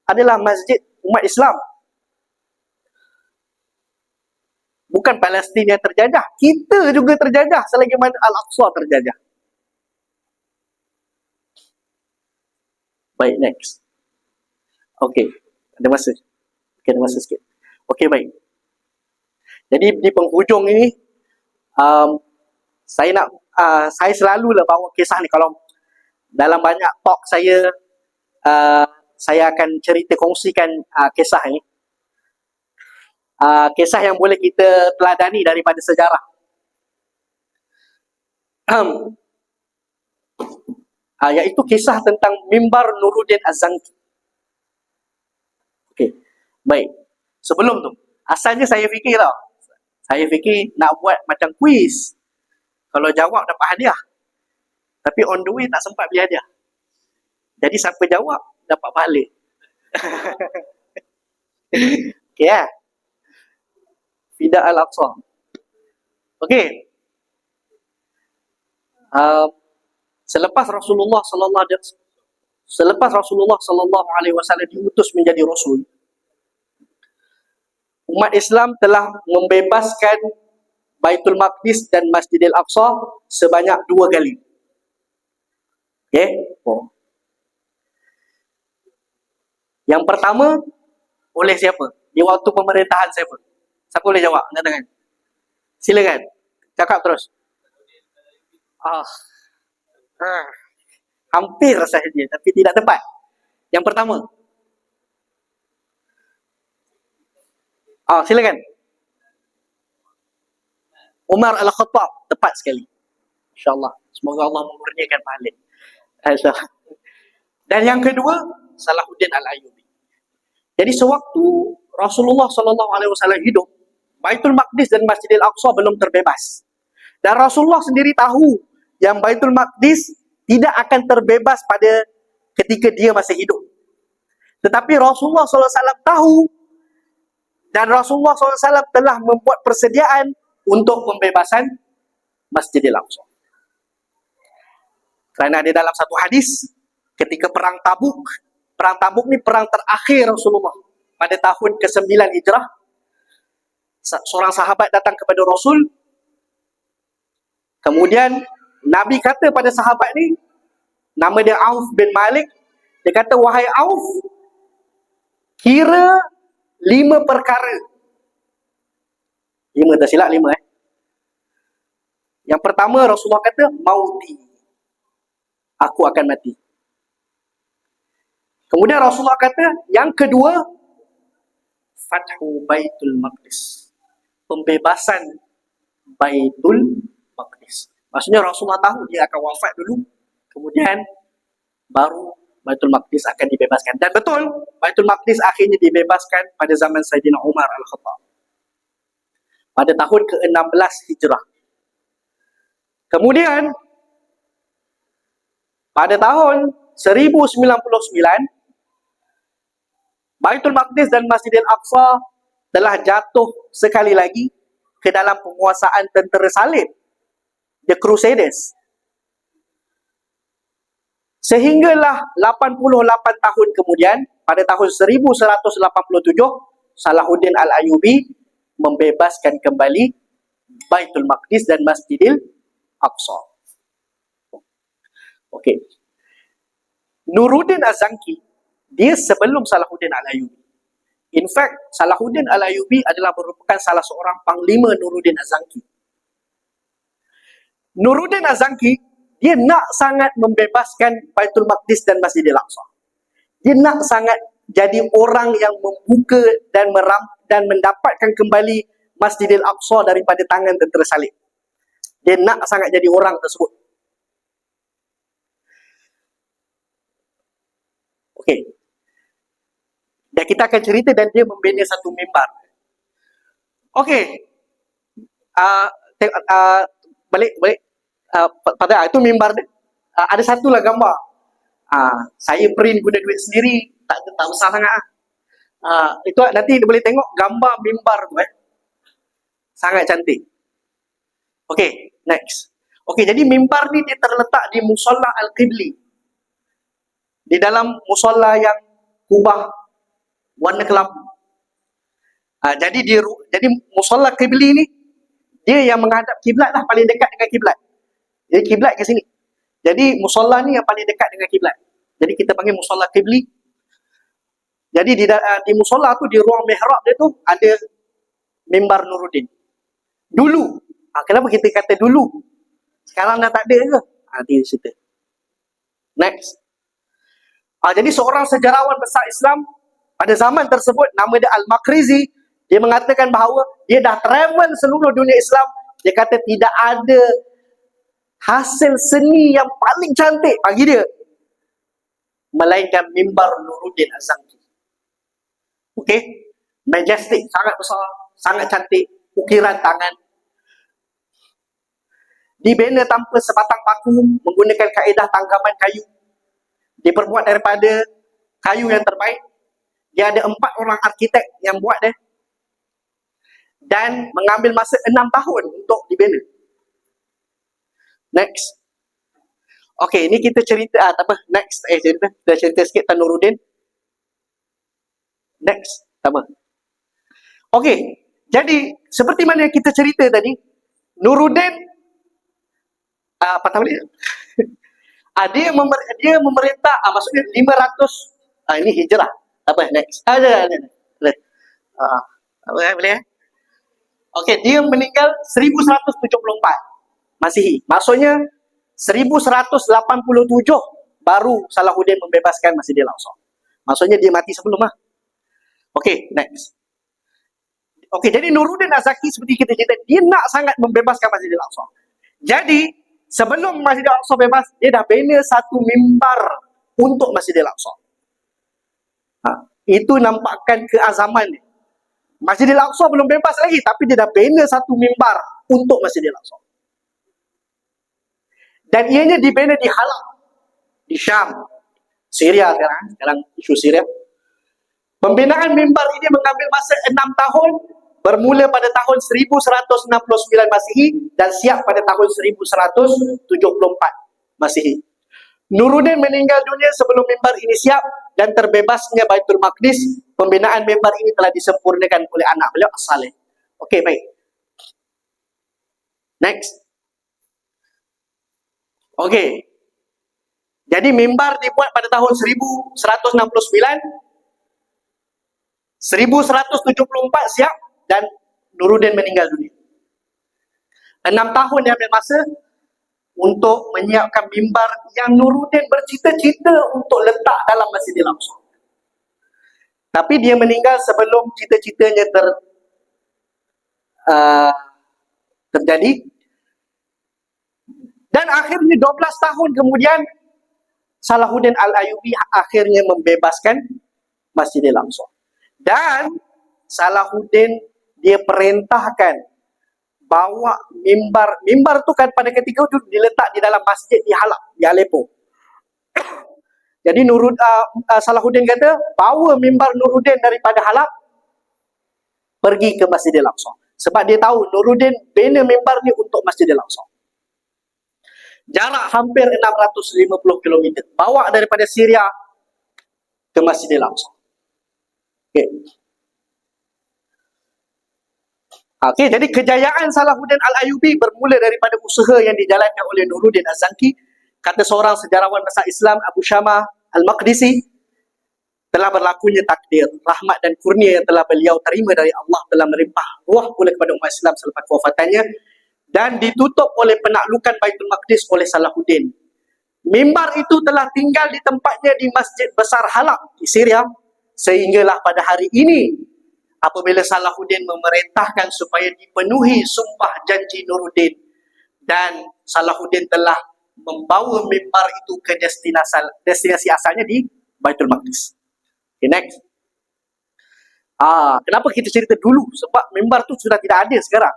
adalah masjid umat Islam. Bukan Palestin yang terjajah. Kita juga terjajah selagi mana Al-Aqsa terjajah. Baik, next. Okey, ada masa. Okay, ada masa sikit. Okey, baik. Jadi di penghujung ini, saya selalulah bawa kisah ni. Kalau dalam banyak talk saya akan kongsikan kisah ni. Kisah yang boleh kita teladani daripada sejarah. Iaitu kisah tentang mimbar Nuruddin Az-Zanki. Okey, baik. Sebelum tu, asalnya saya fikir tau. Saya fikir nak buat macam kuis. Kalau jawab dapat hadiah. Tapi on the way tak sempat beli hadiah. Jadi siapa jawab, dapat balik. Okey lah. Fida Al-Aqsa. Okey. Selepas Rasulullah sallallahu alaihi wasallam diutus menjadi rasul, umat Islam telah membebaskan Baitul Maqdis dan Masjidil Aqsa sebanyak 2 kali. Okey. Yang pertama oleh siapa? Di waktu pemerintahan siapa? Siapa boleh jawab? Angkat tangan. Silakan. Cakap terus. Hampir sahaja tapi tidak tepat. Yang pertama. Silakan. Umar Al-Khattab, tepat sekali. InsyaAllah. Semoga Allah memurniakan pahala. InsyaAllah. Dan yang kedua, Salahuddin Al-Ayyubi. Jadi sewaktu Rasulullah SAW hidup, Baitul Maqdis dan Masjidil Aqsa belum terbebas. Dan Rasulullah sendiri tahu yang Baitul Maqdis tidak akan terbebas pada ketika dia masih hidup. Tetapi Rasulullah SAW tahu dan Rasulullah SAW telah membuat persediaan untuk pembebasan Masjidil Aqsa. Kerana ada dalam satu hadis ketika perang Tabuk ni perang terakhir Rasulullah pada tahun ke-9 Hijrah. Seorang sahabat datang kepada Rasul. Kemudian Nabi kata pada sahabat ni, nama dia Auf bin Malik, dia kata, wahai Auf, kira 5 perkara. 5 tersilap 5 Yang pertama Rasulullah kata, mauti. Aku akan mati. Kemudian Rasulullah kata, yang kedua, Fathu Baitul Maqdis. Pembebasan Baitul Maqdis. Maksudnya Rasulullah tahu dia akan wafat dulu, kemudian baru Baitul Maqdis akan dibebaskan. Dan betul, Baitul Maqdis akhirnya dibebaskan pada zaman Sayyidina Umar Al-Khattab pada tahun ke-16 Hijrah. Kemudian pada tahun 1099, Baitul Maqdis dan Masjidil Aqsa telah jatuh sekali lagi ke dalam penguasaan tentera salib, The Crusaders. Sehinggalah 88 tahun kemudian, pada tahun 1187, Salahuddin Al-Ayyubi membebaskan kembali Baitul Maqdis dan Masjidil Aqsa. Okey. Nuruddin Az-Zanki, dia sebelum Salahuddin Al-Ayyubi. In fact, Salahuddin Al-Ayyubi adalah merupakan salah seorang panglima Nuruddin Az-Zanki. Nuruddin Az-Zanki, dia nak sangat membebaskan Baitul Maqdis dan Masjidil Aqsa. Dia nak sangat jadi orang yang membuka dan mendapatkan kembali Masjidil Aqsa daripada tangan tentera salib. Dia nak sangat jadi orang tersebut. Okey. Dan kita akan cerita dan dia membina satu mimbar. Okey. Balik. Pada itu mimbar dia. Ada satu lah gambar. Saya print guna duit sendiri, tak besar sangat. Itu nanti dia boleh tengok gambar mimbar tu. Sangat cantik. Okey, next. Okey, jadi mimbar ni dia terletak di Musalla Al-Qibli. Di dalam musalla yang kubah warna kelabu. Jadi Musalla Qibli ni dia yang menghadap kiblat lah, paling dekat dengan kiblat. Jadi kiblat ke sini. Jadi musalla ni yang paling dekat dengan kiblat. Jadi kita panggil Musalla Qibli. Jadi di musalla tu, di ruang mihrab dia tu ada mimbar Nuruddin. Dulu. Kenapa kita kata dulu? Sekarang dah tak ada ke? Nanti cerita. Next. Jadi seorang sejarawan besar Islam pada zaman tersebut, nama dia Al-Maqrizi, dia mengatakan bahawa dia dah travel seluruh dunia Islam. Dia kata tidak ada hasil seni yang paling cantik bagi dia melainkan mimbar Nuruddin Az-Zanki. Okey, majestic, sangat besar, sangat cantik, ukiran tangan. Dibina tanpa sebatang paku, menggunakan kaedah tanggaman kayu. Diperbuat daripada kayu yang terbaik. Dia ada 4 orang arkitek yang buat dia. Dan mengambil masa 6 tahun untuk dibina. Next. Okey, ni kita cerita next cerita. Kita cerita sikit tentang Nuruddin. Next, apa? Okey. Jadi, seperti mana yang kita cerita tadi, Nuruddin dia memerintah maksudnya 500 ini hijrah. Next. Boleh? Okey, dia meninggal 1174 Masihi. Maksudnya 1187 baru Salahuddin membebaskan Masjidil Aqsa. Maksudnya dia mati sebelum lah. Okey, next. Okey, jadi Nuruddin Az-Zanki seperti kita cerita, dia nak sangat membebaskan Masjidil Aqsa. Jadi, sebelum Masjidil Aqsa bebas, dia dah bina satu mimbar untuk Masjidil Aqsa. Itu nampakkan keazaman dia. Masjidil Aqsa belum bebas lagi, tapi dia dah bina satu mimbar untuk Masjidil Aqsa. Dan ianya dibina di Halab, di Syam, Syria sekarang isu Syria. Pembinaan mimbar ini mengambil masa 6 tahun, bermula pada tahun 1169 Masihi dan siap pada tahun 1174 Masihi. Nuruddin meninggal dunia sebelum mimbar ini siap dan terbebasnya Baitul Maqdis. Pembinaan mimbar ini telah disempurnakan oleh anak beliau As-Saleh. Okey, baik. Next. Okey. Jadi mimbar dibuat pada tahun 1169, 1174 siap dan Nuruddin meninggal dunia. 6 tahun dia ambil masa untuk menyiapkan mimbar yang Nuruddin bercita-cita untuk letak dalam Masjidil Aqsa. Tapi dia meninggal sebelum cita-citanya terjadi. Dan akhirnya 12 tahun kemudian Salahuddin Al-Ayyubi akhirnya membebaskan Masjidil Aqsa. Dan Salahuddin dia perintahkan bawa mimbar tu kan pada ketika itu diletak di dalam masjid di Halab, di Aleppo. Jadi Salahuddin kata, bawa mimbar Nuruddin daripada Halab pergi ke Masjidil Aqsa. Sebab dia tahu Nuruddin bina mimbar ni untuk Masjidil Aqsa. Jarak hampir 650 km. Bawa daripada Syria ke Masjidil Aqsa. Okey. Okey, jadi kejayaan Salahuddin Al-Ayyubi bermula daripada usaha yang dijalankan oleh Nuruddin Az-Zanki. Kata seorang sejarawan besar Islam, Abu Syamah Al-Maqdisi, telah berlakunya takdir, rahmat dan kurnia yang telah beliau terima dari Allah telah melimpah ruah pula kepada umat Islam selepas kewafatannya dan ditutup oleh penaklukan Baitul Maqdis oleh Salahuddin. Mimbar itu telah tinggal di tempatnya di Masjid Besar Halab di Syria sehinggalah pada hari ini apabila Salahuddin memerintahkan supaya dipenuhi sumpah janji Nuruddin dan Salahuddin telah membawa mimbar itu ke destinasi asalnya di Baitul Maqdis. Okay, next. Kenapa kita cerita dulu? Sebab mimbar tu sudah tidak ada sekarang.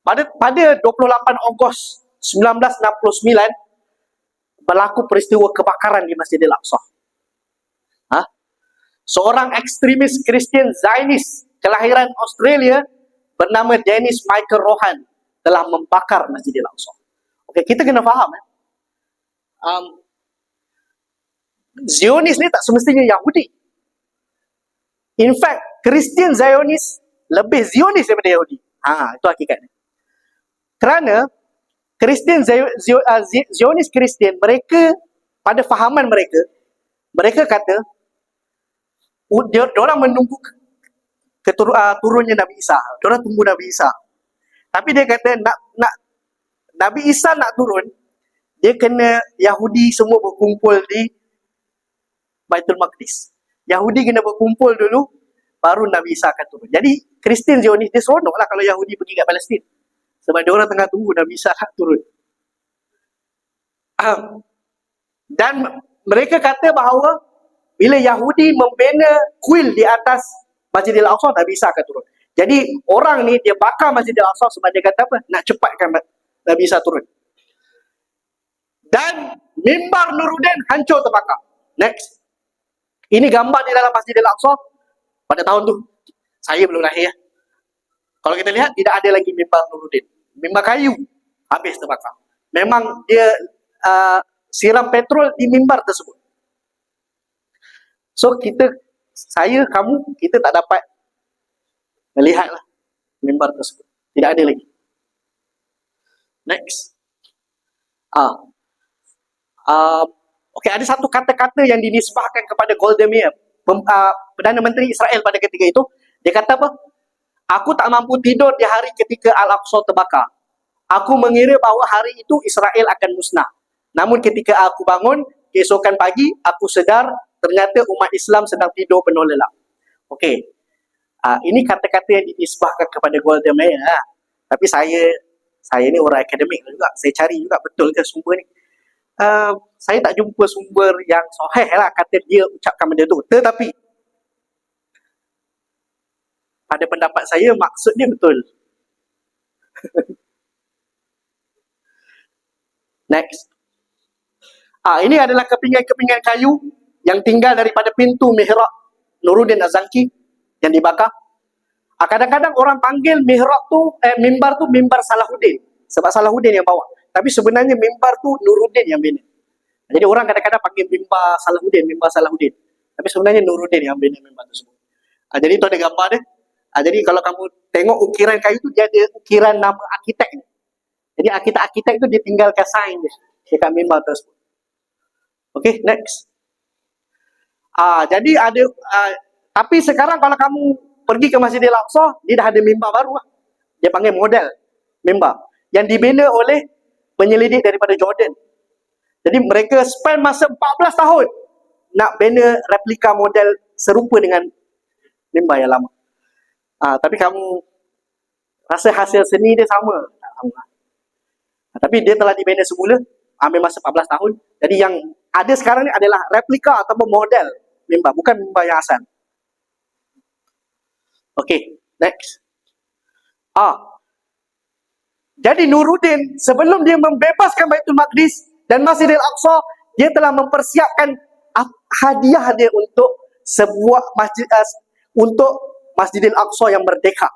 Pada 28 Ogos 1969 berlaku peristiwa kebakaran di Masjidil Aqsa. Seorang ekstremis Kristian Zionis kelahiran Australia bernama Dennis Michael Rohan telah membakar Masjidil Aqsa. Okey, kita kena faham Zionis ni tak semestinya Yahudi. In fact, Kristian Zionis lebih Zionis daripada Yahudi. Itu hakikatnya. Kerana Kristian Zionis Kristian, mereka pada fahaman mereka kata diorang menunggu turunnya Nabi Isa. Diorang tunggu Nabi Isa. Tapi dia kata nak Nabi Isa nak turun, dia kena Yahudi semua berkumpul di Baitul Maqdis. Yahudi kena berkumpul dulu, baru Nabi Isa akan turun. Jadi Kristian Zionis dia seronok lah kalau Yahudi pergi kat Palestin. Sebab dia orang tengah tunggu Nabi Isa nak turun. Dan mereka kata bahawa bila Yahudi membina kuil di atas Masjidil Aqsa, Nabi Isa akan turun. Jadi orang ni dia bakar Masjidil Aqsa sebab dia kata apa? Nak cepatkan Nabi Isa turun. Dan mimbar Nuruddin hancur terbakar. Next. Ini gambar di dalam Masjidil Aqsa pada tahun tu. Saya belum lahir. Kalau kita lihat, tidak ada lagi mimbar Nuruddin. Mimbar kayu habis terbakar. Memang dia siram petrol di mimbar tersebut. So kamu, kita tak dapat melihatlah mimbar tersebut. Tidak ada lagi. Next. Okey, ada satu kata-kata yang dinisbahkan kepada Golda Meir, Perdana Menteri Israel pada ketika itu. Dia kata apa? Aku tak mampu tidur di hari ketika Al-Aqsa terbakar. Aku mengira bahawa hari itu Israel akan musnah. Namun ketika aku bangun, keesokan pagi, aku sedar ternyata umat Islam sedang tidur penuh lelap. Okey. Ini kata-kata yang dinisbahkan kepada Golda Meir. Tapi saya ni orang akademik juga. Saya cari juga betul ke sumber ni. Saya tak jumpa sumber yang sahih lah kata dia ucapkan benda tu. Tetapi pada pendapat saya maksudnya betul. Next. Ini adalah kepingan-kepingan kayu yang tinggal daripada pintu mihrab Nuruddin Az-Zanki yang dibakar. Kadang-kadang orang panggil mimbar tu mimbar Salahuddin sebab Salahuddin yang bawa. Tapi sebenarnya mimbar tu Nuruddin yang bina. Jadi orang kadang-kadang panggil mimbar Salahuddin. Tapi sebenarnya Nuruddin yang bina mimbar tersebut. Jadi tu ada gambar dia. Jadi kalau kamu tengok ukiran kayu tu, dia ada ukiran nama arkitek. Jadi arkitek itu dia tinggalkan sign dia dekat mimbar tersebut. Okay, next. Jadi ada, tapi sekarang kalau kamu pergi ke Masjidil Aqsa, dia dah ada mimbar baru lah. Dia panggil model mimbar yang dibina oleh penyelidik daripada Jordan. Jadi mereka spend masa 14 tahun nak bina replika model serupa dengan mimbar yang lama. Tapi kamu rasa hasil seni dia sama? Tak sama. Tapi dia telah dibina semula, ambil masa 14 tahun. Jadi yang ada sekarang ni adalah replika ataupun model mimbar, bukan mimbar yang asal. Okay, next. Jadi Nuruddin sebelum dia membebaskan Baitul Maqdis dan Masjidil Aqsa, dia telah mempersiapkan hadiah dia untuk sebuah masjid, untuk Masjidil Aqsa yang merdeka.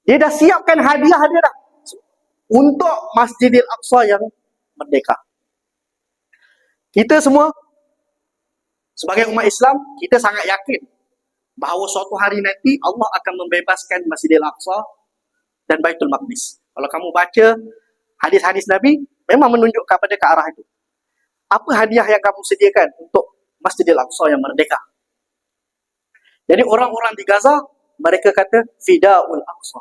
Dia dah siapkan hadiah dia dah untuk Masjidil Aqsa yang merdeka. Kita semua sebagai umat Islam, kita sangat yakin bahawa suatu hari nanti Allah akan membebaskan Masjidil Aqsa dan Baitul Maqdis. Kalau kamu baca hadis-hadis Nabi, memang menunjukkan pada ke arah itu. Apa hadiah yang kamu sediakan untuk Masjidil Aqsa yang merdeka? Jadi orang-orang di Gaza, mereka kata Fidaul Aqsa.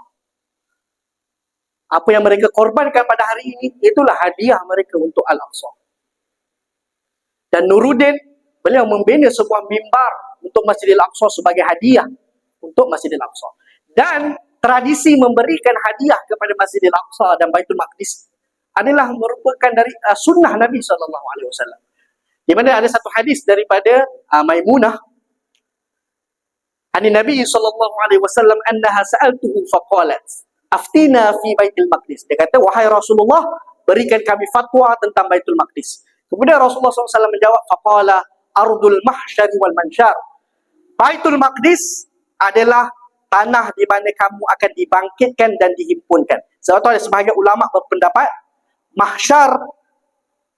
Apa yang mereka korbankan pada hari ini, itulah hadiah mereka untuk Al-Aqsa. Dan Nuruddin, beliau membina sebuah mimbar untuk Masjidil Aqsa sebagai hadiah untuk Masjidil Aqsa. Dan tradisi memberikan hadiah kepada Masjidil Aqsa dan Baitul Maqdis adalah merupakan dari sunnah Nabi SAW. Di mana ada satu hadis daripada Maimunah, ani Nabi SAW annaha sa'altuhu faqalat aftina fi Baitul Maqdis. Dia kata, wahai Rasulullah, berikan kami fatwa tentang Baitul Maqdis. Kemudian Rasulullah SAW menjawab, faqala ardul mahsyari wal mansyar. Baitul Maqdis adalah tanah di mana kamu akan dibangkitkan dan dihimpunkan. Sebab tu ada sebahagian ulama berpendapat mahsyar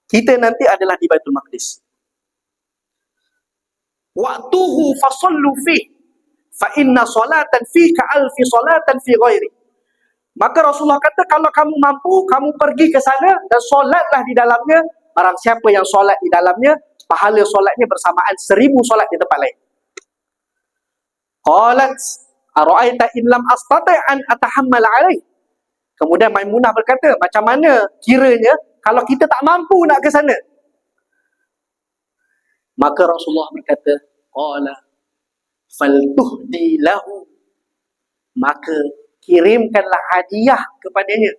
kita nanti adalah di Baitul Maqdis. Waqtuhu fasallu fih fa inna salatan fi ka alfi salatan fi ghairi. Maka Rasulullah kata, kalau kamu mampu, kamu pergi ke sana dan solatlah di dalamnya. Barang siapa yang solat di dalamnya, pahala solatnya bersamaan 1000 solat di tempat lain. Qalat ara'aita in lam astati' an atahammal alaih. Kemudian Maimunah berkata, macam mana kiranya kalau kita tak mampu nak ke sana? Maka Rasulullah berkata, qala faltuhdi lahu. Maka kirimkanlah hadiah kepadanya.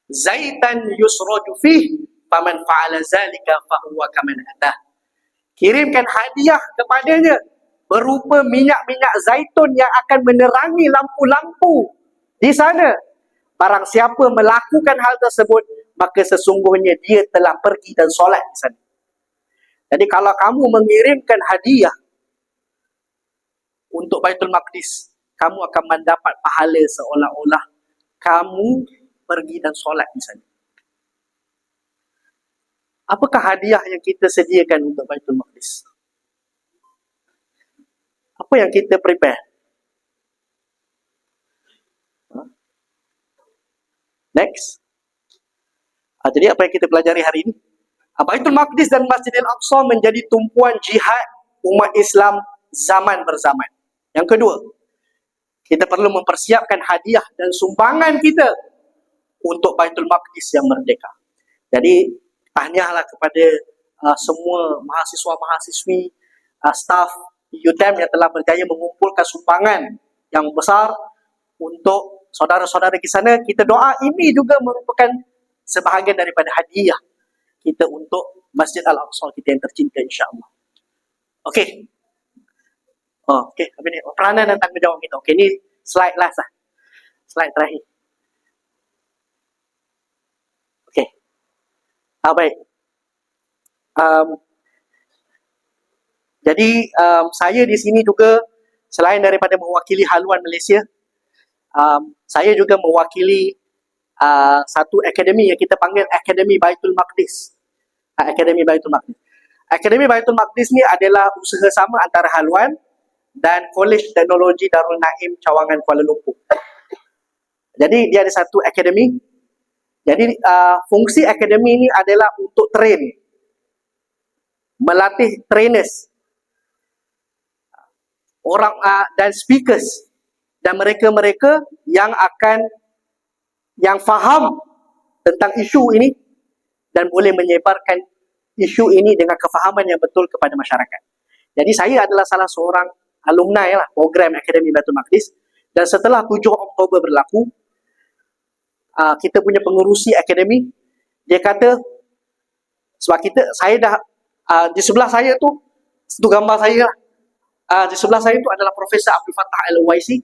Zaitan yusraju fih faman fa'ala zalika fahuwa kaman atah. Kirimkan hadiah kepadanya berupa minyak-minyak zaitun yang akan menerangi lampu-lampu di sana. Barang siapa melakukan hal tersebut, maka sesungguhnya dia telah pergi dan solat di sana. Jadi kalau kamu mengirimkan hadiah untuk Baitul Maqdis, kamu akan mendapat pahala seolah-olah kamu pergi dan solat di sana. Apakah hadiah yang kita sediakan untuk Baitul Maqdis? Apa yang kita prepare? Next. Jadi apa yang kita pelajari hari ini? Baitul Maqdis dan Masjidil Aqsa menjadi tumpuan jihad umat Islam zaman berzaman. Yang kedua, kita perlu mempersiapkan hadiah dan sumbangan kita untuk Baitul Maqdis yang merdeka. Jadi, tahniahlah kepada semua mahasiswa-mahasiswi, staf UTM yang telah berjaya mengumpulkan sumbangan yang besar untuk saudara-saudara di sana. Kita doa ini juga merupakan sebahagian daripada hadiah kita untuk Masjid Al-Aqsa kita yang tercinta, insya-Allah. Okey. Okey, apa ni? Peranan dan tanggungjawab kita. Okey, ni slide last lah. Slide terakhir. Okey. Baik. Jadi, saya di sini juga selain daripada mewakili haluan Malaysia, saya juga mewakili satu akademi yang kita panggil Akademi Baitul Maqdis. Akademi Baitul Maqdis. Akademi Baitul Maqdis ni adalah usaha sama antara haluan dan Kolej Teknologi Darul Naim Cawangan Kuala Lumpur. Jadi dia ada satu akademi. Jadi fungsi akademi ini adalah untuk train, melatih trainers, orang dan speakers dan mereka-mereka yang faham tentang isu ini dan boleh menyebarkan isu ini dengan kefahaman yang betul kepada masyarakat. Jadi saya adalah salah seorang alumni lah program Akademi Baitul Maqdis, dan setelah 7 Oktober berlaku, kita punya pengurusi akademi, dia kata sebab saya dah di sebelah saya tu, itu gambar saya lah. Di sebelah saya tu adalah Profesor Abdul Fattah Al-Uwaisi.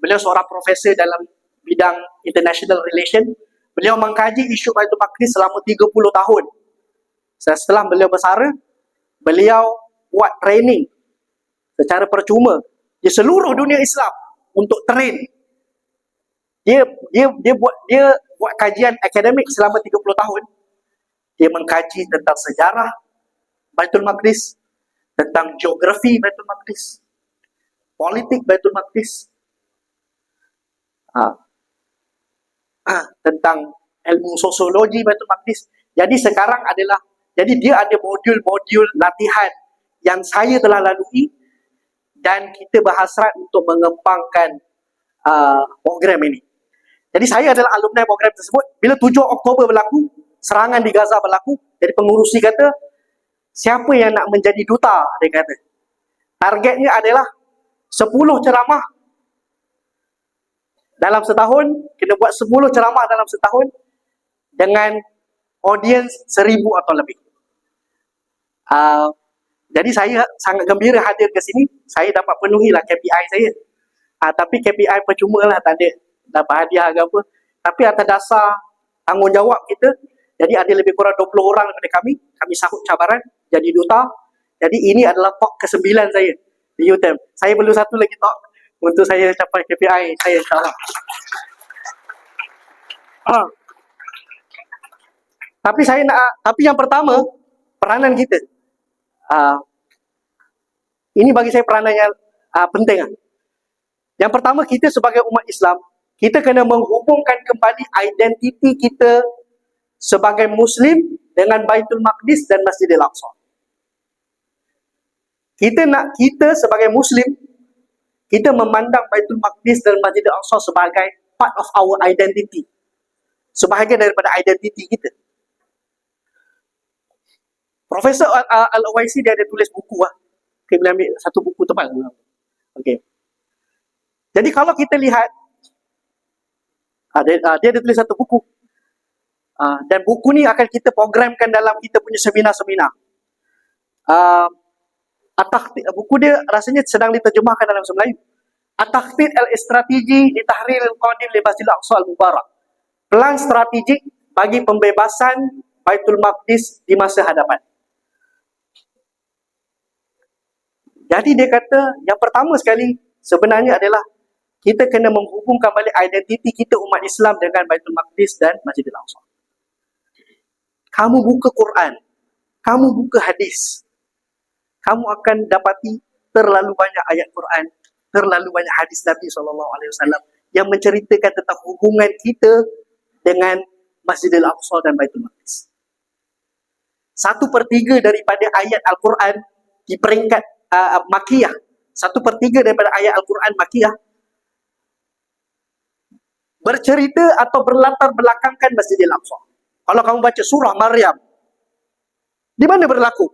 Beliau seorang profesor dalam bidang international relation. Beliau mengkaji isu Baitul Maqdis selama 30 tahun. Setelah beliau bersara, beliau buat training secara percuma di seluruh dunia Islam untuk train. Dia buat kajian akademik selama 30 tahun. Dia mengkaji tentang sejarah Baitul Maqdis, tentang geografi Baitul Maqdis, politik Baitul Maqdis, tentang ilmu sosiologi Baitul Maqdis. Jadi dia ada modul-modul latihan yang saya telah lalui dan kita berhasrat untuk mengembangkan program ini. Jadi saya adalah alumni program tersebut. Bila 7 Oktober berlaku, serangan di Gaza berlaku, jadi pengurusi kata, siapa yang nak menjadi duta? Dia kata. Targetnya adalah 10 ceramah dalam setahun, kena buat 10 ceramah dalam setahun dengan audiens 1,000 atau lebih. Jadi saya sangat gembira hadir ke sini. Saya dapat penuhilah KPI saya. Tapi KPI percuma lah, tak ada dapat hadiah ke apa. Tapi atas dasar tanggungjawab kita, jadi ada lebih kurang 20 orang daripada kami sahut cabaran jadi duta. Jadi ini adalah talk ke-9 saya di UTM. Saya perlu satu lagi talk untuk saya capai KPI saya, insyaAllah. Tapi yang pertama, peranan kita. Ini bagi saya peranan yang penting. Yang pertama, kita sebagai umat Islam, kita kena menghubungkan kembali identiti kita sebagai Muslim dengan Baitul Maqdis dan Masjidil Aqsa. Kita sebagai Muslim, kita memandang Baitul Maqdis dan Masjidil Aqsa sebagai part of our identity. Sebahagian daripada identiti kita. Profesor Al-Uwaisi dia ada tulis buku Okay, boleh ambil satu buku tebal. Okay. Jadi kalau kita lihat, dia ada tulis satu buku. Dan buku ni akan kita programkan dalam kita punya seminar-seminar. Buku dia rasanya sedang diterjemahkan dalam bahasa Melayu. At-Takhtit al-Istrategi di Tahrir al-Qadim li Masjidil Aqsa al-Mubarak. Pelan strategik bagi pembebasan Baitul Maqdis di masa hadapan. Jadi dia kata, yang pertama sekali sebenarnya adalah kita kena menghubungkan balik identiti kita umat Islam dengan Baitul Maqdis dan Masjidil Aqsa. Kamu buka Quran, kamu buka hadis, kamu akan dapati terlalu banyak ayat Quran, terlalu banyak hadis Nabi SAW yang menceritakan tentang hubungan kita dengan Masjidil Aqsa dan Baitul Maqdis. 1/3 daripada ayat Al-Quran di peringkat Makiyah, 1/3 daripada ayat Al-Quran Makiyah bercerita atau berlatar belakangkan Masjidil Aqsa. Kalau kamu baca surah Maryam, di mana berlaku?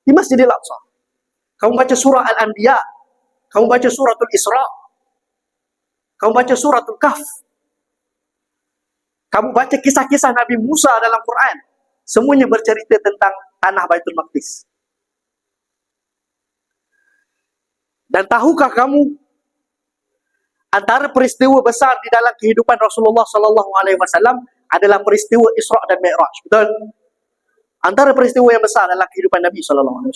Di Masjidil Aqsa. Kamu baca surah Al-Anbiya, kamu baca suratul Isra, kamu baca suratul Kahf, kamu baca kisah-kisah Nabi Musa dalam Quran, semuanya bercerita tentang tanah Baitul Maqdis. Dan tahukah kamu antara peristiwa besar di dalam kehidupan Rasulullah SAW adalah peristiwa Isra dan Mi'raj, betul? Antara peristiwa yang besar dalam kehidupan Nabi SAW.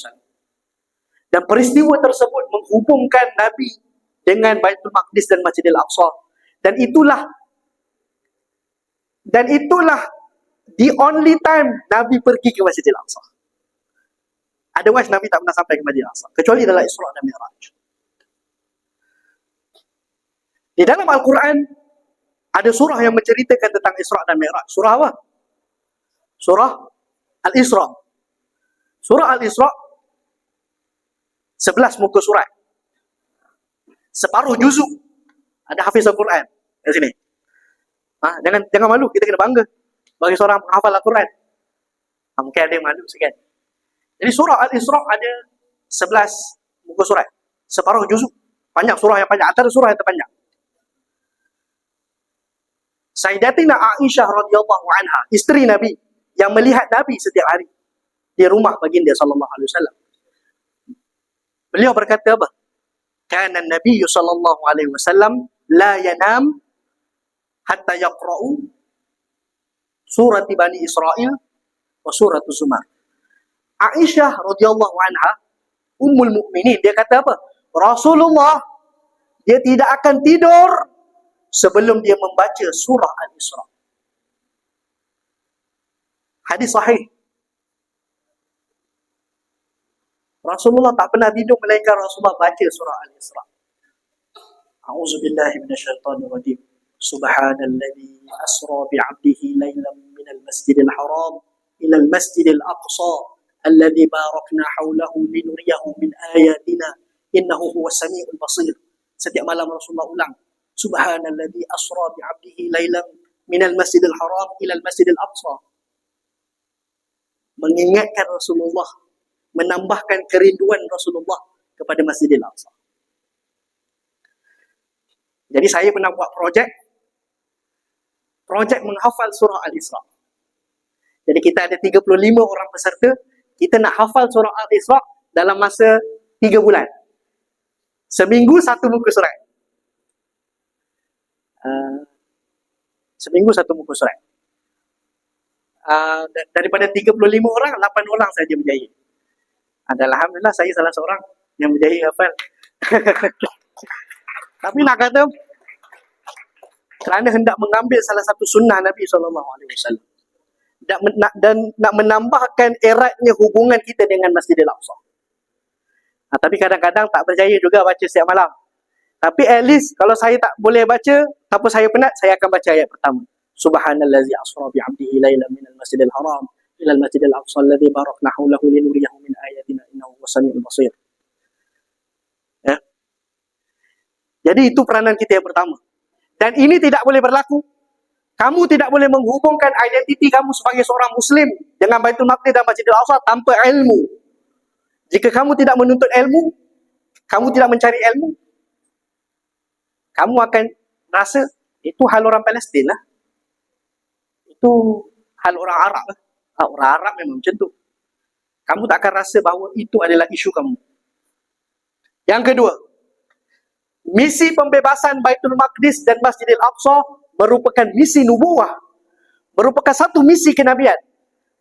Dan peristiwa tersebut menghubungkan Nabi dengan Baitul Maqdis dan Masjidil Aqsa. Dan itulah the only time Nabi pergi ke Masjidil Aqsa. Otherwise Nabi tak pernah sampai ke Masjidil Aqsa, kecuali dalam Isra dan Mi'raj. Di dalam Al-Quran ada surah yang menceritakan tentang Isra dan Mi'raj. Surah apa? Surah Al-Isra. Surah Al-Isra 11 muka surat. Separuh juzuk. Ada hafiz Al-Quran di sini. Jangan malu, kita kena bangga bagi seorang penghafal Al-Quran. Mungkin ada yang malu sikit. Jadi surah Al-Isra ada 11 muka surat. Separuh juzuk. Banyak surah yang panjang. Antara surah yang terpanjang. Sayyidatina Aisyah radhiyallahu anha, isteri Nabi yang melihat Nabi setiap hari di rumah baginda sallallahu alaihi wasallam. Beliau berkata apa? Kana Nabi sallallahu alaihi wasallam la yanam hatta yaqra'u surat Bani Israil wa surat Zumar. Aisyah radhiyallahu anha, ummul mukminin, dia kata apa? Rasulullah dia tidak akan tidur sebelum dia membaca surah Al-Isra. Hadis sahih. Rasulullah tak pernah tidur melainkan Rasulullah baca surah Al-Isra. A'udzubillahi minasyaitonir rajim. Subhanalladzi asra bi'abdihi lailan minal masjidil haram ilal masjidil aqsa alladzi barakna haulahu linuriyahu min ayatina innahu huwas samiul basir. Setiap malam Rasulullah ulang, Subhanalladzi asra bi'abdihi lailan minal masjidil haram ilal masjidil aqsa. Mengingatkan Rasulullah, menambahkan kerinduan Rasulullah kepada Masjidil Aqsa. Jadi saya pernah buat projek menghafal surah Al-Isra. Jadi kita ada 35 orang peserta, kita nak hafal surah Al-Isra dalam masa 3 bulan. Seminggu satu muka surat. Seminggu satu muka surat. Daripada 35 orang, 8 orang saja berjaya. Alhamdulillah saya salah seorang yang berjaya hafal. Tapi nak kata, kerana hendak mengambil salah satu sunnah Nabi SAW dan nak menambahkan eratnya hubungan kita dengan Masjidil Aqsa. Tapi kadang-kadang tak berjaya juga baca setiap malam. Tapi at least kalau saya tak boleh baca, tanpa saya penat, saya akan baca ayat pertama. Subhanallazi asra bi'abdihi lailan minal masjidil haram ilal masjidil aqsa alladzi barakna haulahu linuriyahu min ayatina innahu was-sami'ul basir. Ya. Jadi itu peranan kita yang pertama. Dan ini tidak boleh berlaku. Kamu tidak boleh menghubungkan identiti kamu sebagai seorang Muslim dengan Baitul Maqdis dan Masjidil Aqsa tanpa ilmu. Jika kamu tidak menuntut ilmu, kamu tidak mencari ilmu, kamu akan rasa itu hal orang Palestin lah. Itu hal orang Arab lah. Orang Arab memang macam tu. Kamu tak akan rasa bahawa itu adalah isu kamu. Yang kedua, misi pembebasan Baitul Maqdis dan Masjidil Aqsa merupakan misi nubuwah. Merupakan satu misi kenabian.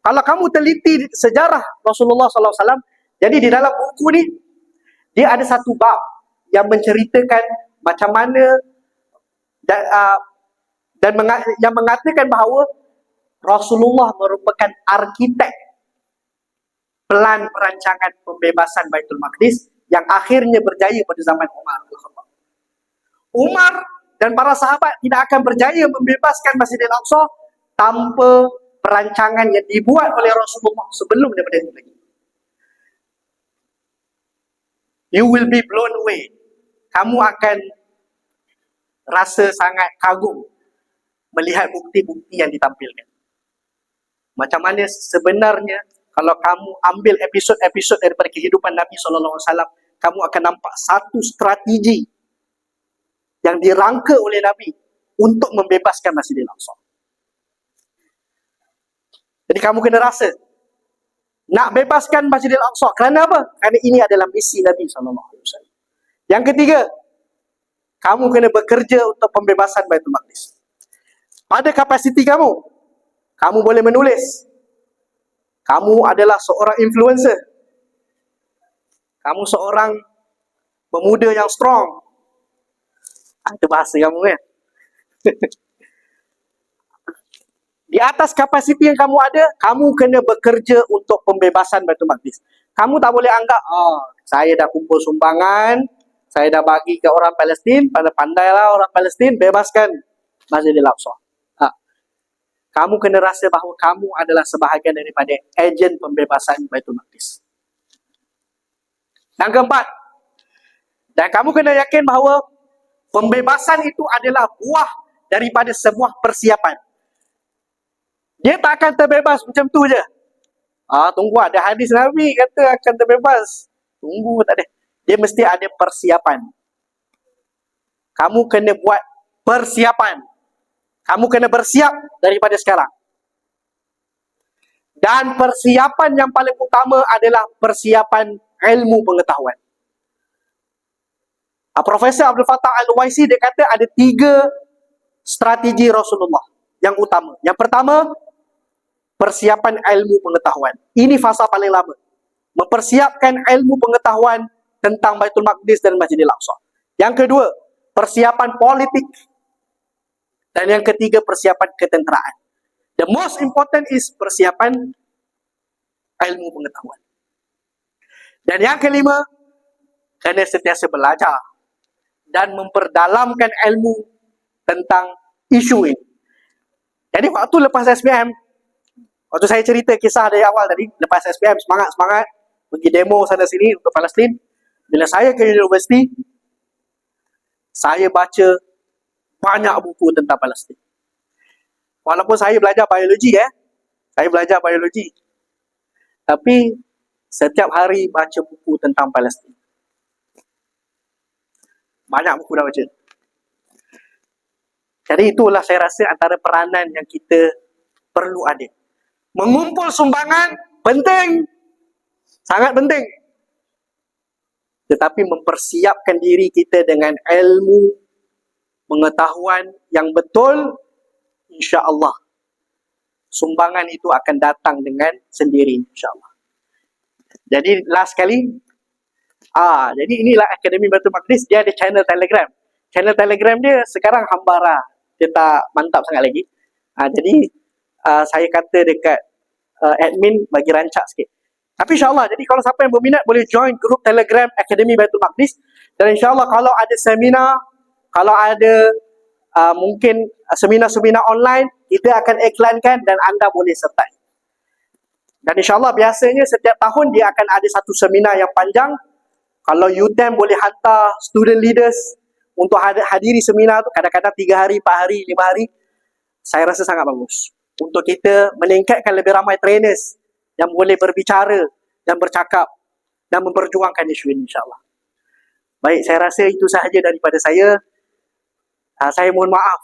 Kalau kamu teliti sejarah Rasulullah SAW, jadi di dalam buku ni, dia ada satu bab yang menceritakan macam mana yang mengatakan bahawa Rasulullah merupakan arkitek plan perancangan pembebasan Baitul Maqdis yang akhirnya berjaya pada zaman Umar Al-Khattab. Umar dan para sahabat tidak akan berjaya membebaskan Masjidil Aqsa tanpa perancangan yang dibuat oleh Rasulullah sebelum daripada itu lagi. You will be blown away. Kamu akan rasa sangat kagum melihat bukti-bukti yang ditampilkan. Macam mana sebenarnya kalau kamu ambil episod-episod daripada kehidupan Nabi SAW, kamu akan nampak satu strategi yang dirangka oleh Nabi untuk membebaskan Masjidil Aqsa. Jadi kamu kena rasa nak bebaskan Masjidil Aqsa. Kerana apa? Kerana ini adalah misi Nabi SAW. Yang ketiga, kamu kena bekerja untuk pembebasan Baitul Maqdis. Pada kapasiti kamu, kamu boleh menulis. Kamu adalah seorang influencer. Kamu seorang pemuda yang strong. Itu bahasa kamu kan? Di atas kapasiti yang kamu ada, kamu kena bekerja untuk pembebasan Baitul Maqdis. Kamu tak boleh anggap, saya dah kumpul sumbangan, saya dah bagi ke orang Palestin, pandailah orang Palestin, bebaskan Masjidil Aqsa. Kamu kena rasa bahawa kamu adalah sebahagian daripada ejen pembebasan Baitul Maqdis. Yang keempat, dan kamu kena yakin bahawa pembebasan itu adalah buah daripada sebuah persiapan. Dia tak akan terbebas macam tu je. Tunggu ada hadis Nabi kata akan terbebas. Tunggu, tak ada. Dia mesti ada persiapan. Kamu kena buat persiapan. Kamu kena bersiap daripada sekarang. Dan persiapan yang paling utama adalah persiapan ilmu pengetahuan. Profesor Abdul Fattah Al-Waisi dia kata ada 3 strategi Rasulullah yang utama. Yang pertama, persiapan ilmu pengetahuan. Ini fasa paling lama. Mempersiapkan ilmu pengetahuan tentang Baitul Maqdis dan Masjidil Aqsa. Yang kedua, persiapan politik. Dan yang ketiga, persiapan ketenteraan. The most important is persiapan ilmu pengetahuan. Dan yang kelima, kena sentiasa belajar dan memperdalamkan ilmu tentang isu ini. Jadi waktu lepas SPM, waktu saya cerita kisah dari awal tadi, lepas SPM semangat-semangat pergi demo sana sini untuk Palestin. Bila saya ke universiti, saya baca banyak buku tentang Palestin. Walaupun saya belajar biologi saya belajar biologi. Tapi setiap hari baca buku tentang Palestin. Banyak buku dah baca. Jadi itulah saya rasa antara peranan yang kita perlu ada. Mengumpul sumbangan penting. Sangat penting. Tetapi mempersiapkan diri kita dengan ilmu pengetahuan yang betul, insya-Allah sumbangan itu akan datang dengan sendiri, insya-Allah. Jadi last kali, jadi inilah Akademi Baitul Maqdis, dia ada channel Telegram. Channel Telegram dia sekarang hambara, dia tak mantap sangat lagi. Jadi saya kata dekat admin bagi rancak sikit. Tapi insya-Allah, jadi kalau siapa yang berminat boleh join grup Telegram Akademi Baitul Maqdis. Dan insya-Allah kalau ada seminar, kalau ada mungkin seminar-seminar online, kita akan iklankan dan anda boleh sertai. Dan insya-Allah biasanya setiap tahun dia akan ada satu seminar yang panjang. Kalau UTM boleh hantar student leaders untuk hadiri seminar tu, kadang-kadang 3 hari, 4 hari, 5 hari, saya rasa sangat bagus. Untuk kita meningkatkan lebih ramai trainers yang boleh berbicara dan bercakap dan memperjuangkan isu ini, insya-Allah. Baik, saya rasa itu sahaja daripada saya. Saya mohon maaf.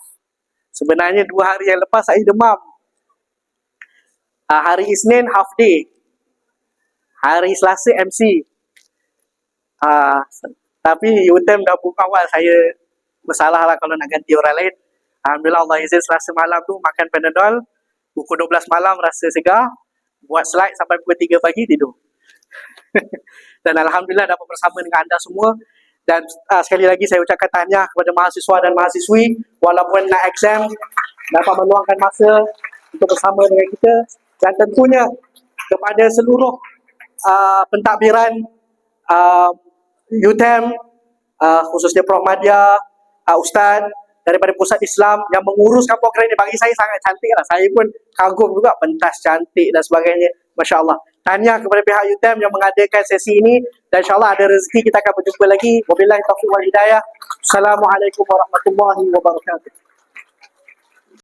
Sebenarnya 2 hari yang lepas saya demam. Hari Isnin half day. Hari Selasa MC. Tapi UTM dah book awal. Saya bersalah lah kalau nak ganti orang lain. Alhamdulillah Allah izin Selasa malam tu makan Panadol. Pukul 12 malam rasa segar. Buat slide sampai pukul 3 pagi tidur. Dan Alhamdulillah dapat bersama dengan anda semua. Dan sekali lagi saya ucapkan tahniah kepada mahasiswa dan mahasiswi, walaupun nak exam dapat meluangkan masa untuk bersama dengan kita. Dan tentunya kepada seluruh pentadbiran UTM, khususnya Prof. Madya, Ustaz daripada Pusat Islam yang menguruskan program ini, bagi saya sangat cantik lah. Saya pun kagum juga, pentas cantik dan sebagainya. Masya Allah. Tahniah kepada pihak UTM yang mengadakan sesi ini, dan insyaAllah ada rezeki kita akan berjumpa lagi. Wabillahi taufiq wal hidayah. Assalamualaikum warahmatullahi wabarakatuh.